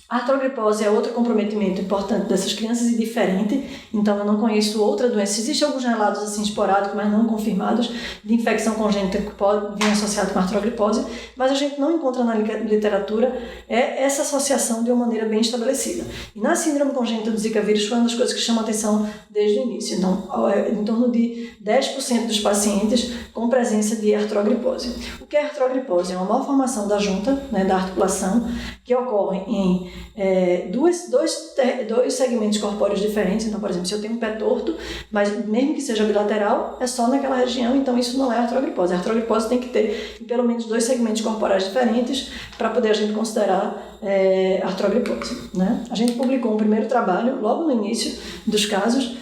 A artrogripose é outro comprometimento importante dessas crianças e diferente, então eu não conheço outra doença. Existem alguns relatos assim esporádicos, mas não confirmados, de infecção congênita que pode vir associado com a artrogripose, mas a gente não encontra na literatura essa associação de uma maneira bem estabelecida. E na síndrome congênita do Zika vírus foi uma das coisas que chama atenção desde o início. Então, em torno de 10% dos pacientes com presença de artrogripose. O que é artrogripose? É uma malformação da junta, né, da articulação, que ocorre em dois segmentos corpóreos diferentes. Então, por exemplo, se eu tenho um pé torto, mas mesmo que seja bilateral, é só naquela região, então isso não é artrogripose. A artrogripose tem que ter pelo menos 2 segmentos corporais diferentes para poder a gente considerar artrogripose, né? A gente publicou um primeiro trabalho logo no início dos casos,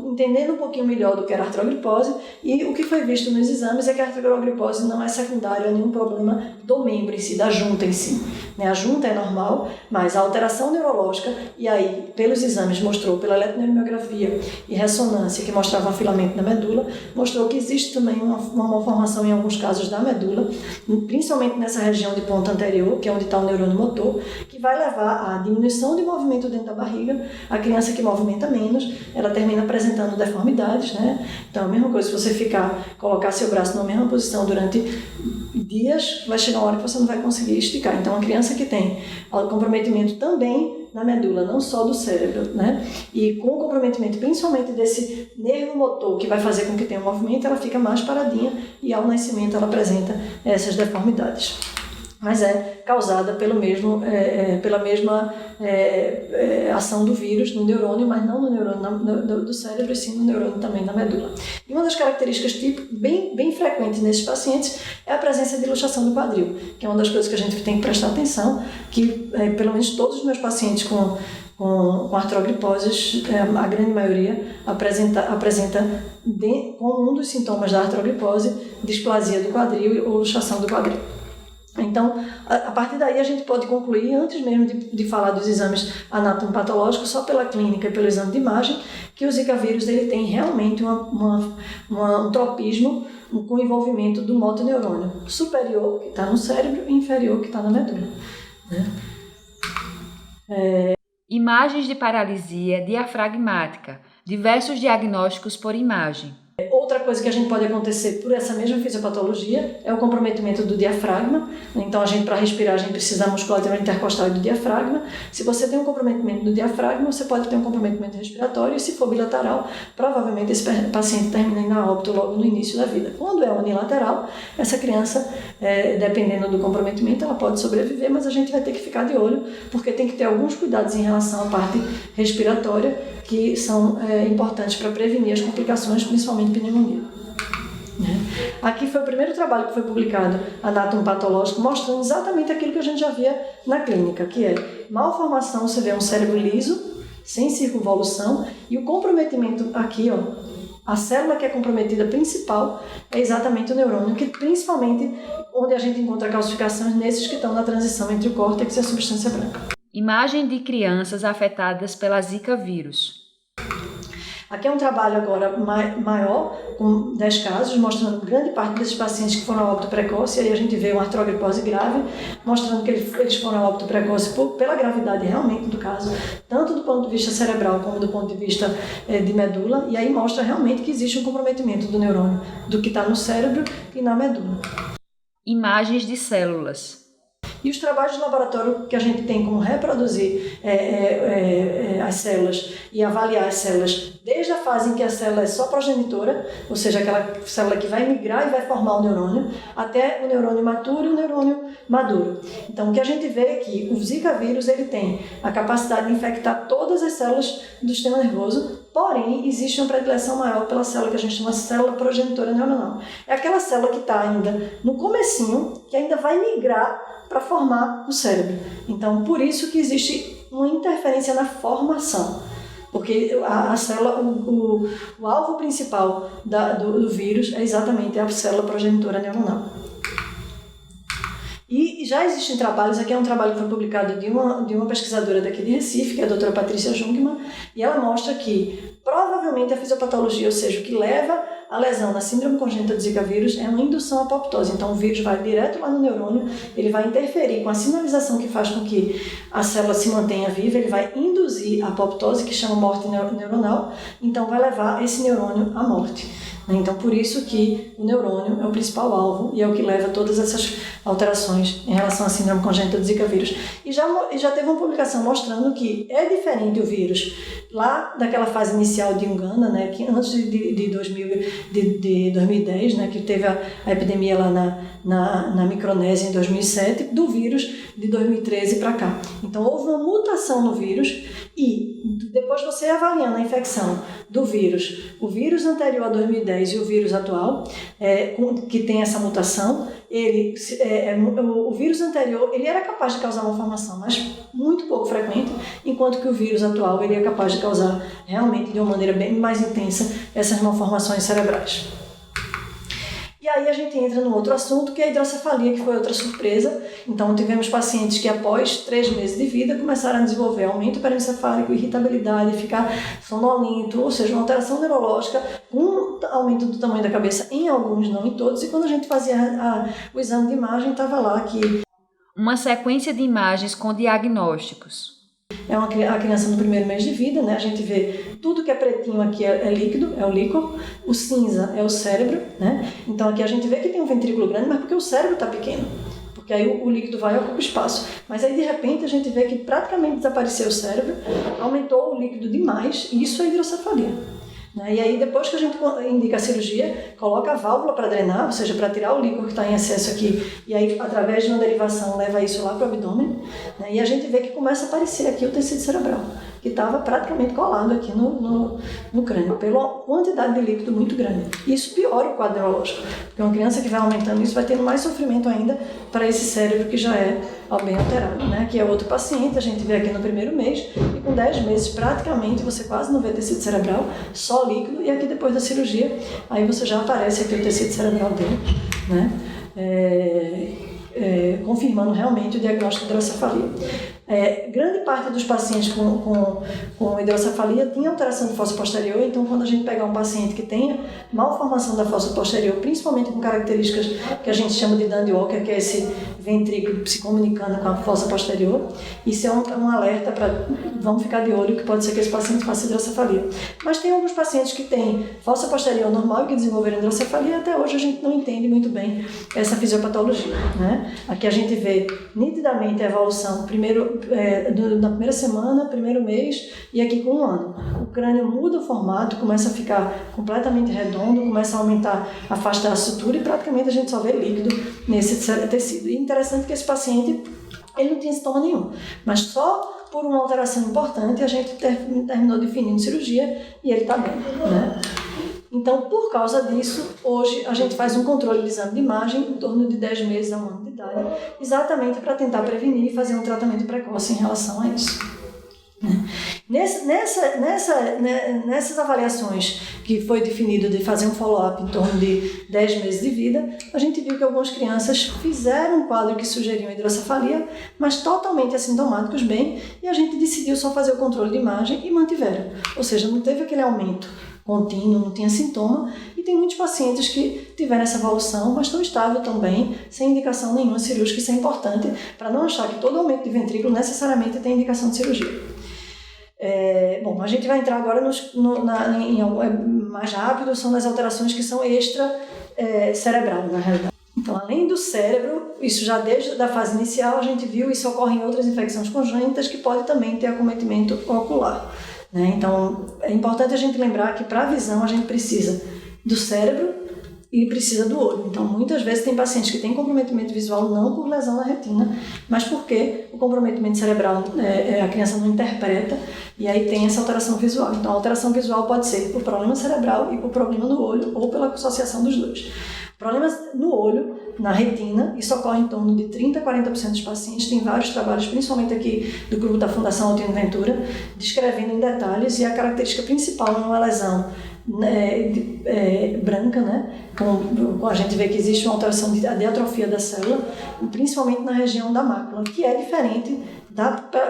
entendendo um pouquinho melhor do que era a artrogripose, e o que foi visto nos exames é que a artrogripose não é secundária a nenhum problema do membro em si, da junta em si, né? A junta é normal, mas a alteração neurológica, e aí pelos exames mostrou, pela eletromiografia e ressonância que mostrava um afilamento na medula, mostrou que existe também uma malformação em alguns casos da medula, principalmente nessa região de ponta anterior, que é onde está o neurônio motor, que vai levar à diminuição de movimento dentro da barriga. A criança que movimenta menos, ela termina apresentando deformidades, né? Então, a mesma coisa, se você colocar seu braço na mesma posição durante dias, vai chegar uma hora que você não vai conseguir esticar. Então, uma criança que tem comprometimento também na medula, não só do cérebro, né? E com o comprometimento principalmente desse nervo motor, que vai fazer com que tenha um movimento, ela fica mais paradinha e ao nascimento ela apresenta essas deformidades. Mas é causada pela mesma ação do vírus no neurônio, mas não no neurônio do cérebro, e sim no neurônio também da medula. E uma das características bem frequentes nesses pacientes é a presença de luxação do quadril, que é uma das coisas que a gente tem que prestar atenção, que pelo menos todos os meus pacientes com artrogriposes, a grande maioria apresenta com um dos sintomas da artrogripose, displasia do quadril ou luxação do quadril. Então, a partir daí a gente pode concluir, antes mesmo de falar dos exames anatomopatológicos, só pela clínica e pelo exame de imagem, que o Zika vírus ele tem realmente um tropismo com envolvimento do motoneurônio superior, que está no cérebro, e inferior, que está na medula, né? Imagens de paralisia diafragmática, diversos diagnósticos por imagem. Outra coisa que a gente pode acontecer por essa mesma fisiopatologia é o comprometimento do diafragma. Então, para respirar, a gente precisa da musculatura intercostal e do diafragma. Se você tem um comprometimento do diafragma, você pode ter um comprometimento respiratório, e se for bilateral, provavelmente esse paciente termina indo a óbito logo no início da vida. Quando é unilateral, essa criança, dependendo do comprometimento, ela pode sobreviver, mas a gente vai ter que ficar de olho, porque tem que ter alguns cuidados em relação à parte respiratória, que são importantes para prevenir as complicações, principalmente pneumonia. Aqui foi o primeiro trabalho que foi publicado, anatomopatológico, mostrando exatamente aquilo que a gente já via na clínica, que é malformação, você vê um cérebro liso, sem circunvolução, e o comprometimento aqui, a célula que é comprometida principal é exatamente o neurônio, que principalmente onde a gente encontra calcificações nesses que estão na transição entre o córtex e a substância branca. Imagem de crianças afetadas pela Zika vírus. Aqui é um trabalho agora maior, com 10 casos, mostrando grande parte desses pacientes que foram a óbito precoce, e aí a gente vê uma artrogripose grave, mostrando que eles foram a óbito precoce pela gravidade realmente do caso, tanto do ponto de vista cerebral como do ponto de vista de medula, e aí mostra realmente que existe um comprometimento do neurônio, do que está no cérebro e na medula. Imagens de células. E os trabalhos de laboratório que a gente tem como reproduzir as células e avaliar as células desde a fase em que a célula é só progenitora, ou seja, aquela célula que vai migrar e vai formar o neurônio, até o neurônio maturo e o neurônio maduro. Então, o que a gente vê é que o Zika vírus ele tem a capacidade de infectar todas as células do sistema nervoso, porém, existe uma predileção maior pela célula que a gente chama de célula progenitora neuronal. É aquela célula que está ainda no comecinho, que ainda vai migrar para formar o cérebro. Então, por isso que existe uma interferência na formação. Porque a célula, o alvo principal do vírus é exatamente a célula progenitora neuronal. E já existem trabalhos, aqui é um trabalho que foi publicado de uma pesquisadora daqui de Recife, que é a doutora Patrícia Jungmann, e ela mostra que provavelmente a fisiopatologia, ou seja, o que leva a lesão na síndrome congênita de Zika vírus é uma indução à apoptose. Então o vírus vai direto lá no neurônio, ele vai interferir com a sinalização que faz com que a célula se mantenha viva, ele vai induzir a apoptose, que chama morte neuronal, então vai levar esse neurônio à morte. Então, por isso que o neurônio é o principal alvo e é o que leva todas essas alterações em relação à síndrome congênita do Zika vírus. E já teve uma publicação mostrando que é diferente o vírus lá daquela fase inicial de Uganda, né, que antes de 2010, né, que teve a epidemia lá na Micronésia em 2007, do vírus de 2013 para cá. Então, houve uma mutação no vírus e depois você avaliando a infecção do vírus, o vírus anterior a 2010 e o vírus atual, que tem essa mutação, o vírus anterior ele era capaz de causar uma malformação, mas muito pouco frequente, enquanto que o vírus atual ele é capaz de causar realmente de uma maneira bem mais intensa essas malformações cerebrais. E aí a gente entra no outro assunto, que é a hidrocefalia, que foi outra surpresa. Então, tivemos pacientes que após 3 meses de vida começaram a desenvolver aumento paraencefálico, irritabilidade, ficar sonolento, ou seja, uma alteração neurológica com aumento do tamanho da cabeça em alguns, não em todos. E quando a gente fazia o exame de imagem, estava lá que... Uma sequência de imagens com diagnósticos. É a criança no primeiro mês de vida, né? A gente vê tudo que é pretinho aqui é líquido, é o líquor, o cinza é o cérebro, né? Então aqui a gente vê que tem um ventrículo grande, mas porque o cérebro está pequeno, porque aí o líquido vai e ocupa espaço. Mas aí de repente a gente vê que praticamente desapareceu o cérebro, aumentou o líquido demais, e isso é hidrocefalia. E aí, depois que a gente indica a cirurgia, coloca a válvula para drenar, ou seja, para tirar o líquor que está em excesso aqui, e aí, através de uma derivação, leva isso lá para o abdômen, e a gente vê que começa a aparecer aqui o tecido cerebral, que estava praticamente colado aqui no crânio, pela quantidade de líquido muito grande. Isso piora o quadro neurológico, porque uma criança que vai aumentando isso vai tendo mais sofrimento ainda para esse cérebro que já é bem alterado, né? Que é outro paciente, a gente vê aqui no primeiro mês, e com 10 meses praticamente você quase não vê tecido cerebral, só líquido, e aqui depois da cirurgia, aí você já aparece aqui o tecido cerebral dele, né? Confirmando realmente o diagnóstico de hidrocefalia. Grande parte dos pacientes com hidrocefalia tinha alteração de fossa posterior, então quando a gente pegar um paciente que tenha malformação da fossa posterior, principalmente com características que a gente chama de Dandy Walker, que é esse ventrículo se comunicando com a fossa posterior. Isso é um alerta para, vamos ficar de olho, que pode ser que esse paciente faça hidrocefalia. Mas tem alguns pacientes que têm fossa posterior normal e que desenvolveram hidrocefalia, e até hoje a gente não entende muito bem essa fisiopatologia, né? Aqui a gente vê nitidamente a evolução na primeira semana, primeiro mês, e aqui com 1 ano. O crânio muda o formato, começa a ficar completamente redondo, começa a aumentar a faixa da sutura e praticamente a gente só vê líquido nesse tecido. E interessante que esse paciente, ele não tinha sintoma nenhum, mas só por uma alteração importante a gente terminou definindo cirurgia e ele está bem, né? Então, por causa disso, hoje a gente faz um controle de exame de imagem em torno de 10 meses a 1 ano de idade, exatamente para tentar prevenir e fazer um tratamento precoce em relação a isso. Nessas avaliações que foi definido de fazer um follow-up em torno de 10 meses de vida, a gente viu que algumas crianças fizeram um quadro que sugeriam hidrocefalia, mas totalmente assintomáticos bem, e a gente decidiu só fazer o controle de imagem e mantiveram. Ou seja, não teve aquele aumento contínuo, não tinha sintoma, e tem muitos pacientes que tiveram essa evolução, mas estão estáveis também, sem indicação nenhuma cirúrgica. Isso é importante para não achar que todo aumento de ventrículo necessariamente tem indicação de cirurgia. Bom, a gente vai entrar agora mais rápido, são nas alterações que são extra-cerebral, na realidade. Então, além do cérebro, isso já desde a fase inicial a gente viu, isso ocorre em outras infecções congênitas que pode também ter acometimento ocular, né? Então, é importante a gente lembrar que para a visão a gente precisa do cérebro e precisa do olho. Então, muitas vezes tem pacientes que têm comprometimento visual não por lesão na retina, mas porque o comprometimento cerebral a criança não interpreta e aí tem essa alteração visual. Então, a alteração visual pode ser por problema cerebral e por problema no olho ou pela associação dos dois. Problemas no olho, na retina, isso ocorre em torno de 30% a 40% dos pacientes. Tem vários trabalhos, principalmente aqui do grupo da Fundação Altino Ventura, descrevendo em detalhes, e a característica principal é uma lesão branca, né? A gente vê que existe uma alteração de atrofia da célula, principalmente na região da mácula, que é diferente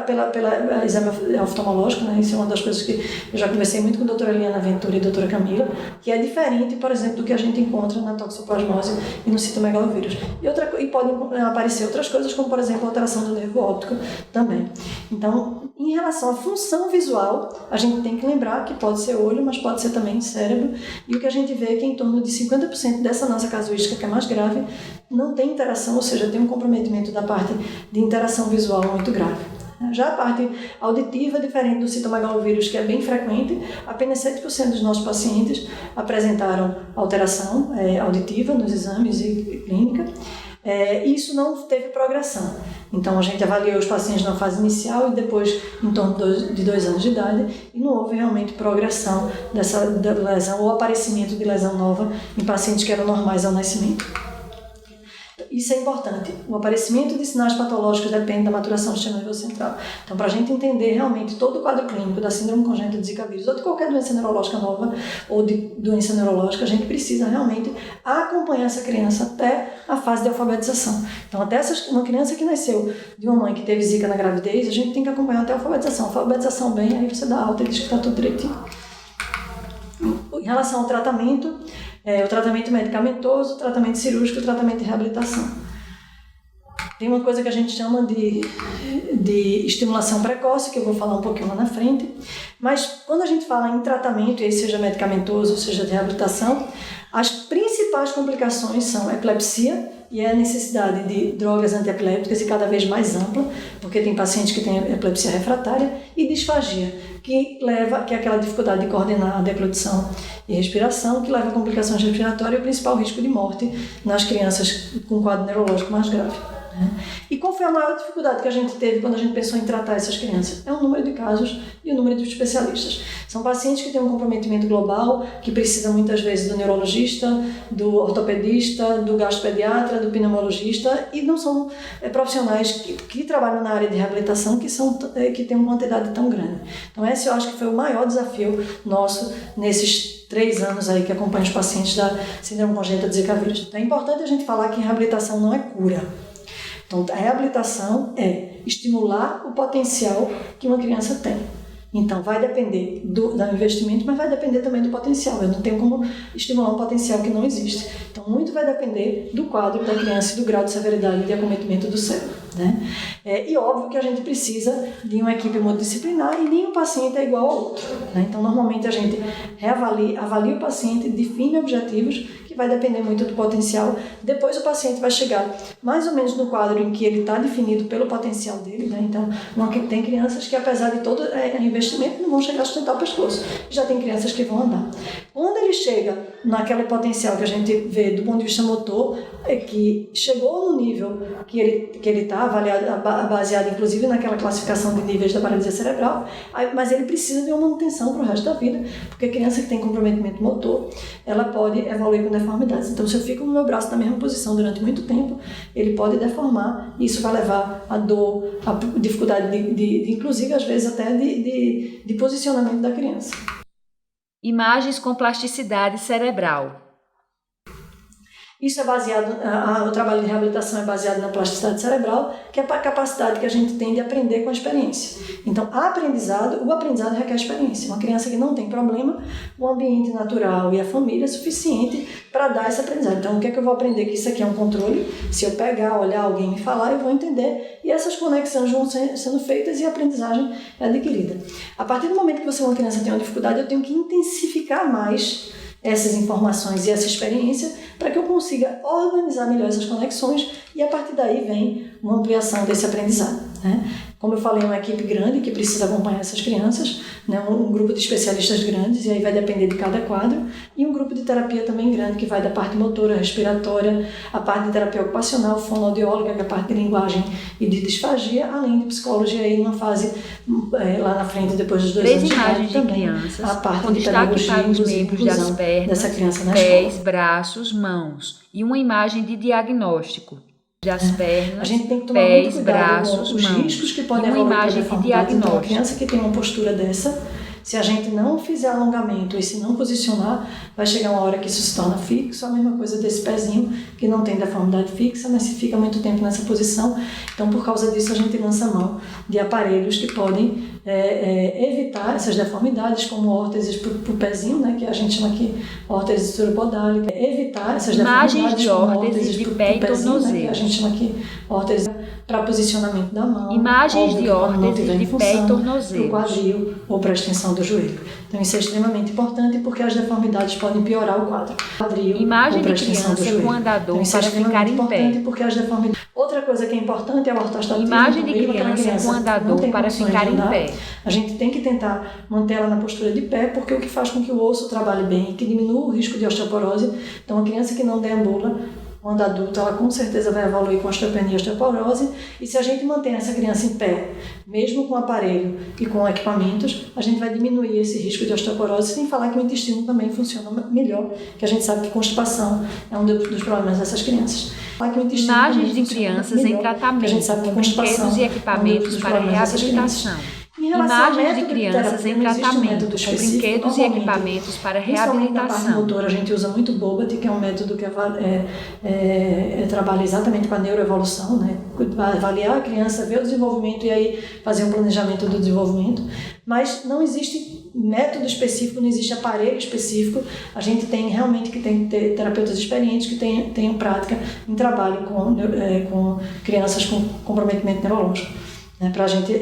pela exame oftalmológico, né? Isso é uma das coisas que eu já conversei muito com a doutora Eliana Ventura e a doutora Camila, que é diferente, por exemplo, do que a gente encontra na toxoplasmose e no citomegalovírus. E podem aparecer outras coisas, como, por exemplo, a alteração do nervo óptico também. Então, em relação à função visual, a gente tem que lembrar que pode ser olho, mas pode ser também cérebro, e o que a gente vê é que em torno de 50% dessa nossa casuística, que é mais grave, não tem interação, ou seja, tem um comprometimento da parte de interação visual muito grave. Já a parte auditiva, diferente do citomegalovírus, que é bem frequente, apenas 7% dos nossos pacientes apresentaram alteração auditiva nos exames e clínica. Isso não teve progressão. Então, a gente avaliou os pacientes na fase inicial e depois em torno de 2 anos de idade, e não houve realmente progressão da lesão ou aparecimento de lesão nova em pacientes que eram normais ao nascimento. Isso é importante. O aparecimento de sinais patológicos depende da maturação do sistema nervoso central. Então, para a gente entender realmente todo o quadro clínico da síndrome congênita de Zika vírus ou de qualquer doença neurológica nova ou de doença neurológica, a gente precisa realmente acompanhar essa criança até a fase de alfabetização. Então, até uma criança que nasceu de uma mãe que teve Zika na gravidez, a gente tem que acompanhar até a alfabetização. Alfabetização bem, aí você dá alta e diz que está tudo direitinho. Em relação ao tratamento, o tratamento medicamentoso, o tratamento cirúrgico, o tratamento de reabilitação. Tem uma coisa que a gente chama de estimulação precoce, que eu vou falar um pouquinho lá na frente, mas quando a gente fala em tratamento, seja medicamentoso, seja de reabilitação, as principais complicações são epilepsia, e a necessidade de drogas antiepilépticas e cada vez mais ampla, porque tem pacientes que têm epilepsia refratária, e disfagia, que é aquela dificuldade de coordenar a deglutição e respiração, que leva a complicações respiratórias e o principal risco de morte nas crianças com quadro neurológico mais grave. E qual foi a maior dificuldade que a gente teve quando a gente pensou em tratar essas crianças? É o número de casos e o número de especialistas. São pacientes que têm um comprometimento global, que precisam muitas vezes do neurologista, do ortopedista, do gastropediatra, do pneumologista, e não são profissionais que trabalham na área de reabilitação que têm uma quantidade tão grande. Então esse eu acho que foi o maior desafio nosso nesses 3 anos aí que acompanho os pacientes da síndrome congênita de Zika vírus. Então é importante a gente falar que reabilitação não é cura. Então, a reabilitação é estimular o potencial que uma criança tem. Então, vai depender do investimento, mas vai depender também do potencial. Eu não tenho como estimular um potencial que não existe. Então, muito vai depender do quadro da criança e do grau de severidade de acometimento do cérebro, né? E óbvio que a gente precisa de uma equipe multidisciplinar e nenhum paciente é igual ao outro, né? Então, normalmente a gente avalia o paciente, define objetivos, que vai depender muito do potencial. Depois o paciente vai chegar mais ou menos no quadro em que ele está definido pelo potencial dele, né? Então, tem crianças que, apesar de todo investimento, não vão chegar a sustentar o pescoço. Já tem crianças que vão andar. Quando ele chega naquele potencial que a gente vê do ponto de vista motor, que chegou no nível que ele está avaliado, baseado inclusive naquela classificação de níveis da paralisia cerebral, mas ele precisa de uma manutenção para o resto da vida, porque a criança que tem comprometimento motor, ela pode evoluir com deformidades. Então, se eu fico no meu braço na mesma posição durante muito tempo, ele pode deformar, e isso vai levar a dor, a dificuldade inclusive às vezes até de posicionamento da criança. Imagens com plasticidade cerebral. Isso é baseado, o trabalho de reabilitação é baseado na plasticidade cerebral, que é a capacidade que a gente tem de aprender com a experiência. Então, o aprendizado requer experiência. Uma criança que não tem problema, o ambiente natural e a família é suficiente para dar essa aprendizagem. Então, o que é que eu vou aprender? Que isso aqui é um controle. Se eu pegar, olhar alguém me falar, eu vou entender. E essas conexões vão sendo feitas e a aprendizagem é adquirida. A partir do momento que uma criança tem uma dificuldade, eu tenho que intensificar mais essas informações e essa experiência para que eu consiga organizar melhor essas conexões e a partir daí vem uma ampliação desse aprendizado, né? Como eu falei, é uma equipe grande que precisa acompanhar essas crianças, né? Um grupo de especialistas grandes, e aí vai depender de cada quadro, e um grupo de terapia também grande, que vai da parte motora, respiratória, a parte de terapia ocupacional, fonoaudióloga, que é a parte de linguagem e de disfagia, além de psicologia aí numa fase lá na frente, depois dos 2 anos de idade. 3 imagens de crianças, a parte com de destaque para os pedagogia, membros das pernas, dessa criança na pés, escola. braços, mãos, e uma imagem de diagnóstico das pernas, a gente tem que tomar pés, muito cuidado braços, com os mãos, riscos que podem e uma evoluir imagem para de deformidade. Então, a diagnóstico. criança que tem uma postura dessa, se a gente não fizer alongamento e se não posicionar, vai chegar uma hora que isso se torna fixo. A mesma coisa desse pezinho, que não tem deformidade fixa, mas se fica muito tempo nessa posição. Então, por causa disso, a gente lança mão de aparelhos que podem evitar essas deformidades, como órteses para o pezinho, né, que a gente chama aqui órtese suropodálica. Evitar essas imagens deformidades de como órteses de pro pé e pezinho, né, que a tornozelo. gente chama aqui órtese para posicionamento da mão. Imagens de órteses de pé e Para o tornozelo. quadril ou para a extensão do joelho. Então, isso é extremamente importante porque as deformidades podem piorar o quadro. Quadril Imagem ou para a de extensão do criança joelho. com andador Então, isso é para ficar extremamente em importante pé. porque as deformidades. Outra coisa que é importante é o ortostatismo. Imagem de Mesmo aquela criança com que não andador tem para condições ficar de em andar, pé. a gente tem que tentar manter ela na postura de pé, porque o que faz com que o osso trabalhe bem e que diminua o risco de osteoporose. Então, a criança que não deambula, quando adulta, ela com certeza vai evoluir com osteopenia e osteoporose. E se a gente mantém essa criança em pé, mesmo com aparelho e com equipamentos, a gente vai diminuir esse risco de osteoporose, sem falar que o intestino também funciona melhor, que a gente sabe que constipação é um dos problemas dessas crianças. Imagens de crianças em tratamento com brinquedos e equipamentos para reabilitação. Imagens de crianças em tratamento com brinquedos e equipamentos para reabilitação. Na parte reabilitação. motora, a gente usa muito Bobat, que é um método que trabalha exatamente com a neuroevolução, né? Avaliar a criança, ver o desenvolvimento e aí fazer um planejamento do desenvolvimento. Mas não existe método específico, não existe aparelho específico. A gente tem realmente que ter terapeutas experientes que tenham prática em trabalho com crianças com comprometimento neurológico, né, para a gente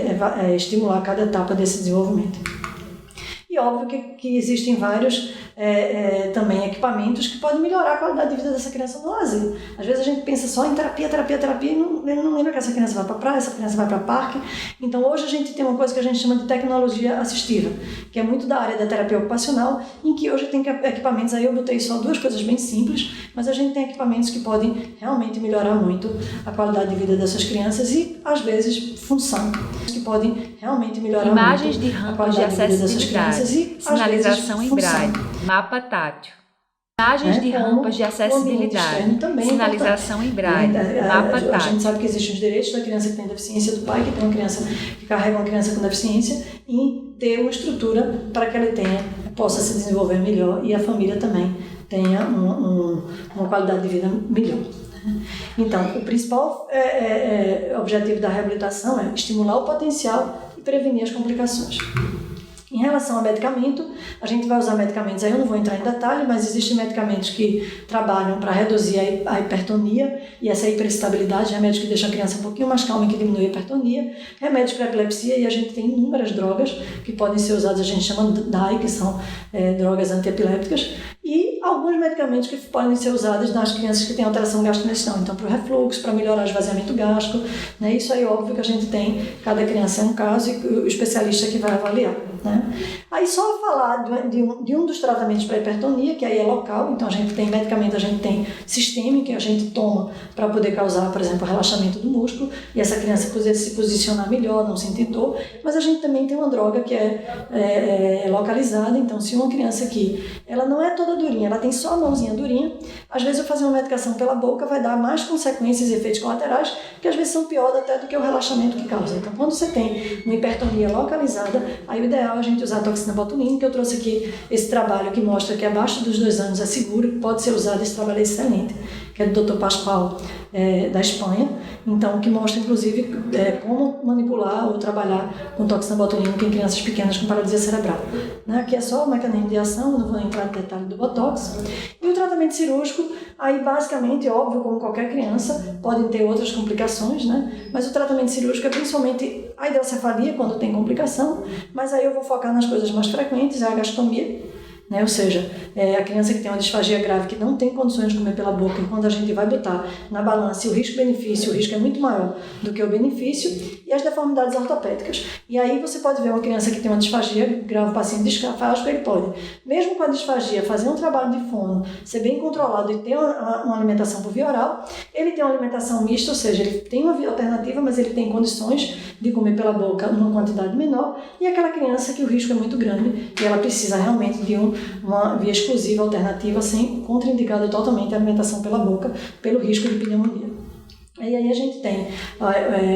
estimular cada etapa desse desenvolvimento. E óbvio que existem vários também equipamentos que podem melhorar a qualidade de vida dessa criança no lazer. Às vezes a gente pensa só em terapia e não lembra que essa criança vai para a praia, essa criança vai para o parque. Então hoje a gente tem uma coisa que a gente chama de tecnologia assistiva, que é muito da área da terapia ocupacional, em que hoje tem equipamentos, aí eu botei só 2 coisas bem simples, mas a gente tem equipamentos que podem realmente melhorar muito a qualidade de vida dessas crianças e às vezes função, que podem realmente melhorar Imagens muito de a rampas de qualidade de vida dessas crianças acessibilidade, e às sinalização vezes em função. braille, mapa tátil. Imagens de rampas de acessibilidade, sinalização em braille, mapa A gente tátil. sabe que existem os direitos da criança que tem deficiência, do pai que tem uma criança que carrega uma criança com deficiência, em ter uma estrutura para que ele possa se desenvolver melhor e a família também tenha uma qualidade de vida melhor. Então, o principal objetivo da reabilitação é estimular o potencial e prevenir as complicações. Em relação a medicamento, a gente vai usar medicamentos, aí eu não vou entrar em detalhe, mas existem medicamentos que trabalham para reduzir a hipertonia e essa hiperestabilidade, remédio que deixa a criança um pouquinho mais calma e que diminui a hipertonia, remédio para epilepsia, e a gente tem inúmeras drogas que podem ser usadas, a gente chama DAI, que são drogas antiepilépticas, e alguns medicamentos que podem ser usados nas crianças que têm alteração gastrointestinal, então para o refluxo, para melhorar o esvaziamento gástrico, né? Isso aí óbvio que a gente tem, cada criança é um caso e o especialista que vai avaliar, né? Aí só falar de um dos tratamentos para hipertonia, que aí é local, então a gente tem medicamento, a gente tem sistêmico que a gente toma para poder causar, por exemplo, o relaxamento do músculo e essa criança poder se posicionar melhor, não sentir dor, mas a gente também tem uma droga que é localizada, então se uma criança aqui, ela não é toda durinha, ela tem só a mãozinha durinha, às vezes eu fazer uma medicação pela boca vai dar mais consequências e efeitos colaterais que às vezes são piores até do que o relaxamento que causa. Então quando você tem uma hipertonia localizada, aí o ideal é a gente usar a toxina botulínica, que eu trouxe aqui esse trabalho que mostra que abaixo dos 2 anos é seguro, pode ser usado, esse trabalho é excelente, que é do Dr. Pascoal, da Espanha, então que mostra inclusive como manipular ou trabalhar com toxina botulínica em crianças pequenas com paralisia cerebral. Né? Aqui é só o mecanismo de ação, não vou entrar no detalhe do botox. E o tratamento cirúrgico, aí basicamente, óbvio, como qualquer criança, podem ter outras complicações, né? Mas o tratamento cirúrgico é principalmente a hidrocefalia, quando tem complicação, mas aí eu vou focar nas coisas mais frequentes, é a gastrotomia, né? Ou seja, a criança que tem uma disfagia grave, que não tem condições de comer pela boca, e quando a gente vai botar na balança o risco-benefício, o risco é muito maior do que o benefício, e as deformidades ortopédicas. E aí você pode ver uma criança que tem uma disfagia grave, paciente disfágico, ele pode, mesmo com a disfagia, fazer um trabalho de fono, ser bem controlado e ter uma alimentação por via oral, ele tem uma alimentação mista, ou seja, ele tem uma via alternativa, mas ele tem condições de comer pela boca numa quantidade menor, e aquela criança que o risco é muito grande e ela precisa realmente de uma via exclusiva alternativa, sem contraindicada totalmente a alimentação pela boca, pelo risco de pneumonia. E aí a gente tem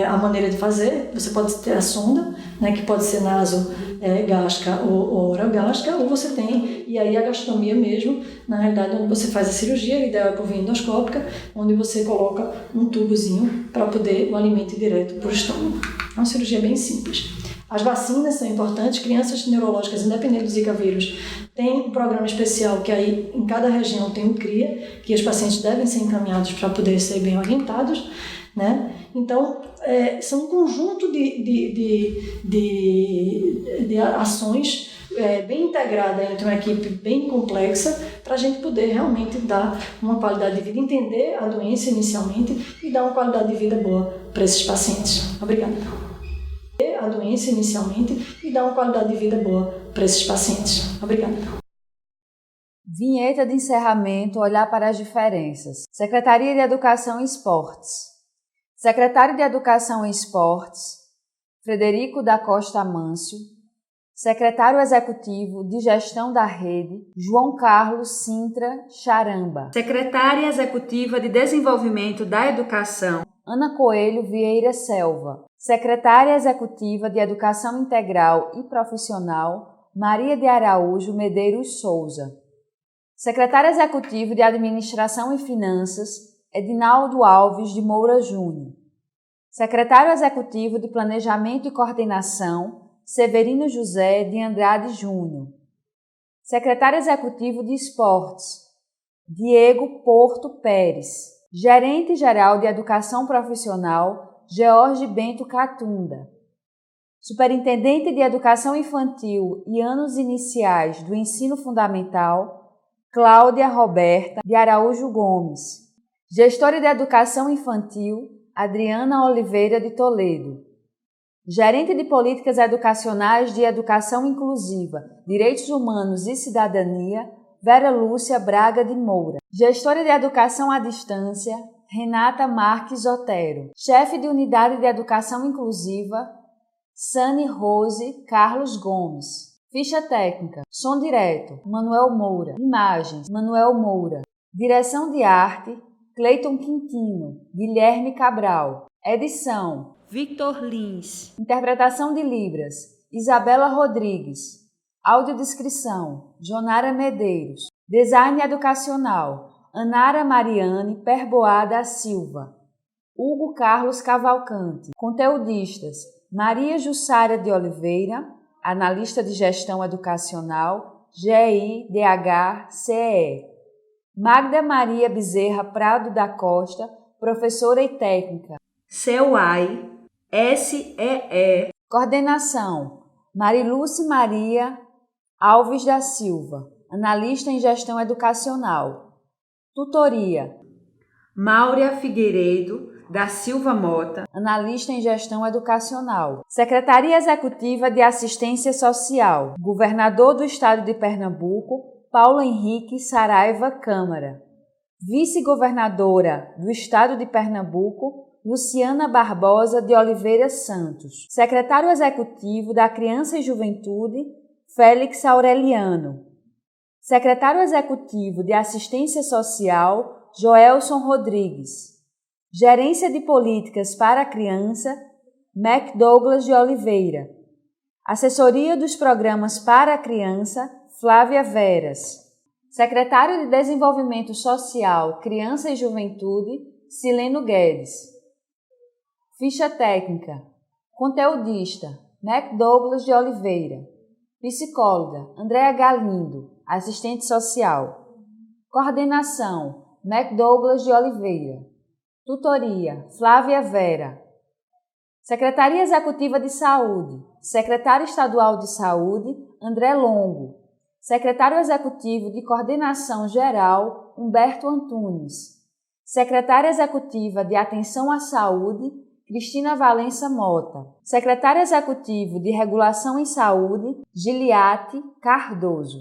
a maneira de fazer, você pode ter a sonda, né, que pode ser nasogástrica ou orogástrica, ou você tem, e aí a gastrotomia mesmo, na realidade, onde você faz a cirurgia, a ideia é por via endoscópica, onde você coloca um tubozinho para poder o alimento ir direto para o estômago. É uma cirurgia bem simples. As vacinas são importantes, crianças neurológicas, independente do Zika vírus, tem um programa especial que aí em cada região tem um CRIA, que os pacientes devem ser encaminhados para poder ser bem orientados, né? Então, são um conjunto de ações bem integrada entre uma equipe bem complexa para a gente poder realmente dar uma qualidade de vida, entender a doença inicialmente e dar uma qualidade de vida boa para esses pacientes. Obrigada. A doença inicialmente e dar uma qualidade de vida boa para esses pacientes. Obrigada. Vinheta de encerramento, olhar para as diferenças. Secretaria de Educação e Esportes. Secretário de Educação e Esportes, Frederico da Costa Amâncio. Secretário Executivo de Gestão da Rede, João Carlos Sintra Charamba. Secretária Executiva de Desenvolvimento da Educação, Ana Coelho Vieira Selva. Secretária Executiva de Educação Integral e Profissional, Maria de Araújo Medeiros Souza. Secretário Executivo de Administração e Finanças, Edinaldo Alves de Moura Júnior. Secretário Executivo de Planejamento e Coordenação, Severino José de Andrade Júnior. Secretário Executivo de Esportes, Diego Porto Pérez. Gerente-Geral de Educação Profissional, George Bento Catunda. Superintendente de Educação Infantil e Anos Iniciais do Ensino Fundamental, Cláudia Roberta de Araújo Gomes. Gestora de Educação Infantil, Adriana Oliveira de Toledo. Gerente de Políticas Educacionais de Educação Inclusiva, Direitos Humanos e Cidadania, Vera Lúcia Braga de Moura. Gestora de Educação à Distância, Renata Marques Otero. Chefe de Unidade de Educação Inclusiva, Sani Rose Carlos Gomes. Ficha técnica, som direto, Manuel Moura. Imagens, Manuel Moura. Direção de arte, Cleiton Quintino, Guilherme Cabral. Edição, Victor Lins. Interpretação de Libras, Isabela Rodrigues. Audiodescrição, Jonara Medeiros. Design educacional, Anara Mariane Perboa da Silva. Hugo Carlos Cavalcante. Conteudistas, Maria Jussara de Oliveira, analista de gestão educacional, GIDHCE. Magda Maria Bezerra Prado da Costa, professora e técnica, CEUAI, SEE. Coordenação, Mariluce Maria Alves da Silva, analista em gestão educacional. Tutoria, Máurea Figueiredo da Silva Mota, analista em gestão educacional. Secretaria Executiva de Assistência Social, Governador do Estado de Pernambuco, Paulo Henrique Saraiva Câmara. Vice-Governadora do Estado de Pernambuco, Luciana Barbosa de Oliveira Santos. Secretário Executivo da Criança e Juventude, Félix Aureliano. Secretário Executivo de Assistência Social, Joelson Rodrigues. Gerência de Políticas para a Criança, MacDouglas de Oliveira. Assessoria dos Programas para a Criança, Flávia Veras. Secretário de Desenvolvimento Social, Criança e Juventude, Sileno Guedes. Ficha técnica, conteudista, MacDouglas de Oliveira. Psicóloga, Andréa Galindo, assistente social. Coordenação, MacDouglas de Oliveira. Tutoria, Flávia Vera. Secretaria Executiva de Saúde, Secretário Estadual de Saúde, André Longo. Secretário Executivo de Coordenação Geral, Humberto Antunes. Secretária Executiva de Atenção à Saúde, Cristina Valença Mota. Secretário Executivo de Regulação em Saúde, Giliate Cardoso.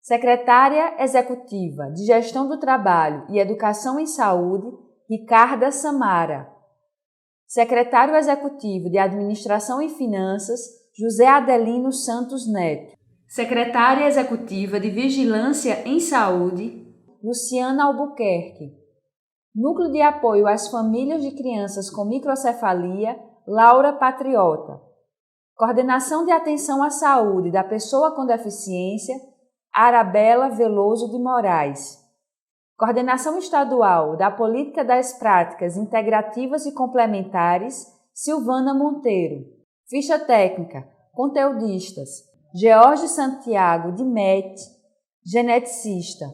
Secretária Executiva de Gestão do Trabalho e Educação em Saúde, Ricarda Samara. Secretário Executivo de Administração e Finanças, José Adelino Santos Neto. Secretária Executiva de Vigilância em Saúde, Luciana Albuquerque. Núcleo de Apoio às Famílias de Crianças com Microcefalia, Laura Patriota. Coordenação de Atenção à Saúde da Pessoa com Deficiência, Arabella Veloso de Moraes. Coordenação Estadual da Política das Práticas Integrativas e Complementares, Silvana Monteiro. Ficha técnica, conteudistas, George Santiago de Met, geneticista.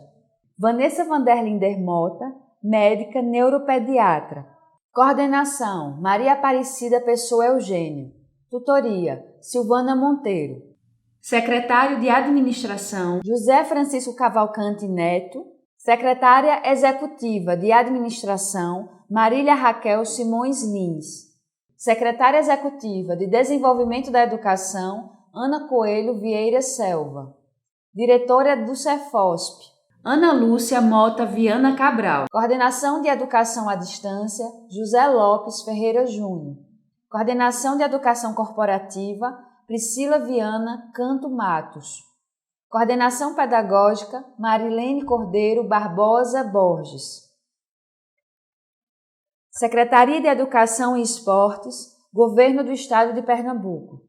Vanessa Vanderlinder Mota, médica neuropediatra. Coordenação, Maria Aparecida Pessoa Eugênio. Tutoria, Silvana Monteiro. Secretário de Administração, José Francisco Cavalcante Neto. Secretária Executiva de Administração, Marília Raquel Simões Lins. Secretária Executiva de Desenvolvimento da Educação, Ana Coelho Vieira Selva. Diretora do Cefosp, Ana Lúcia Mota Viana Cabral. Coordenação de Educação à Distância, José Lopes Ferreira Júnior. Coordenação de Educação Corporativa, Priscila Viana Canto Matos. Coordenação Pedagógica, Marilene Cordeiro Barbosa Borges. Secretaria de Educação e Esportes, Governo do Estado de Pernambuco.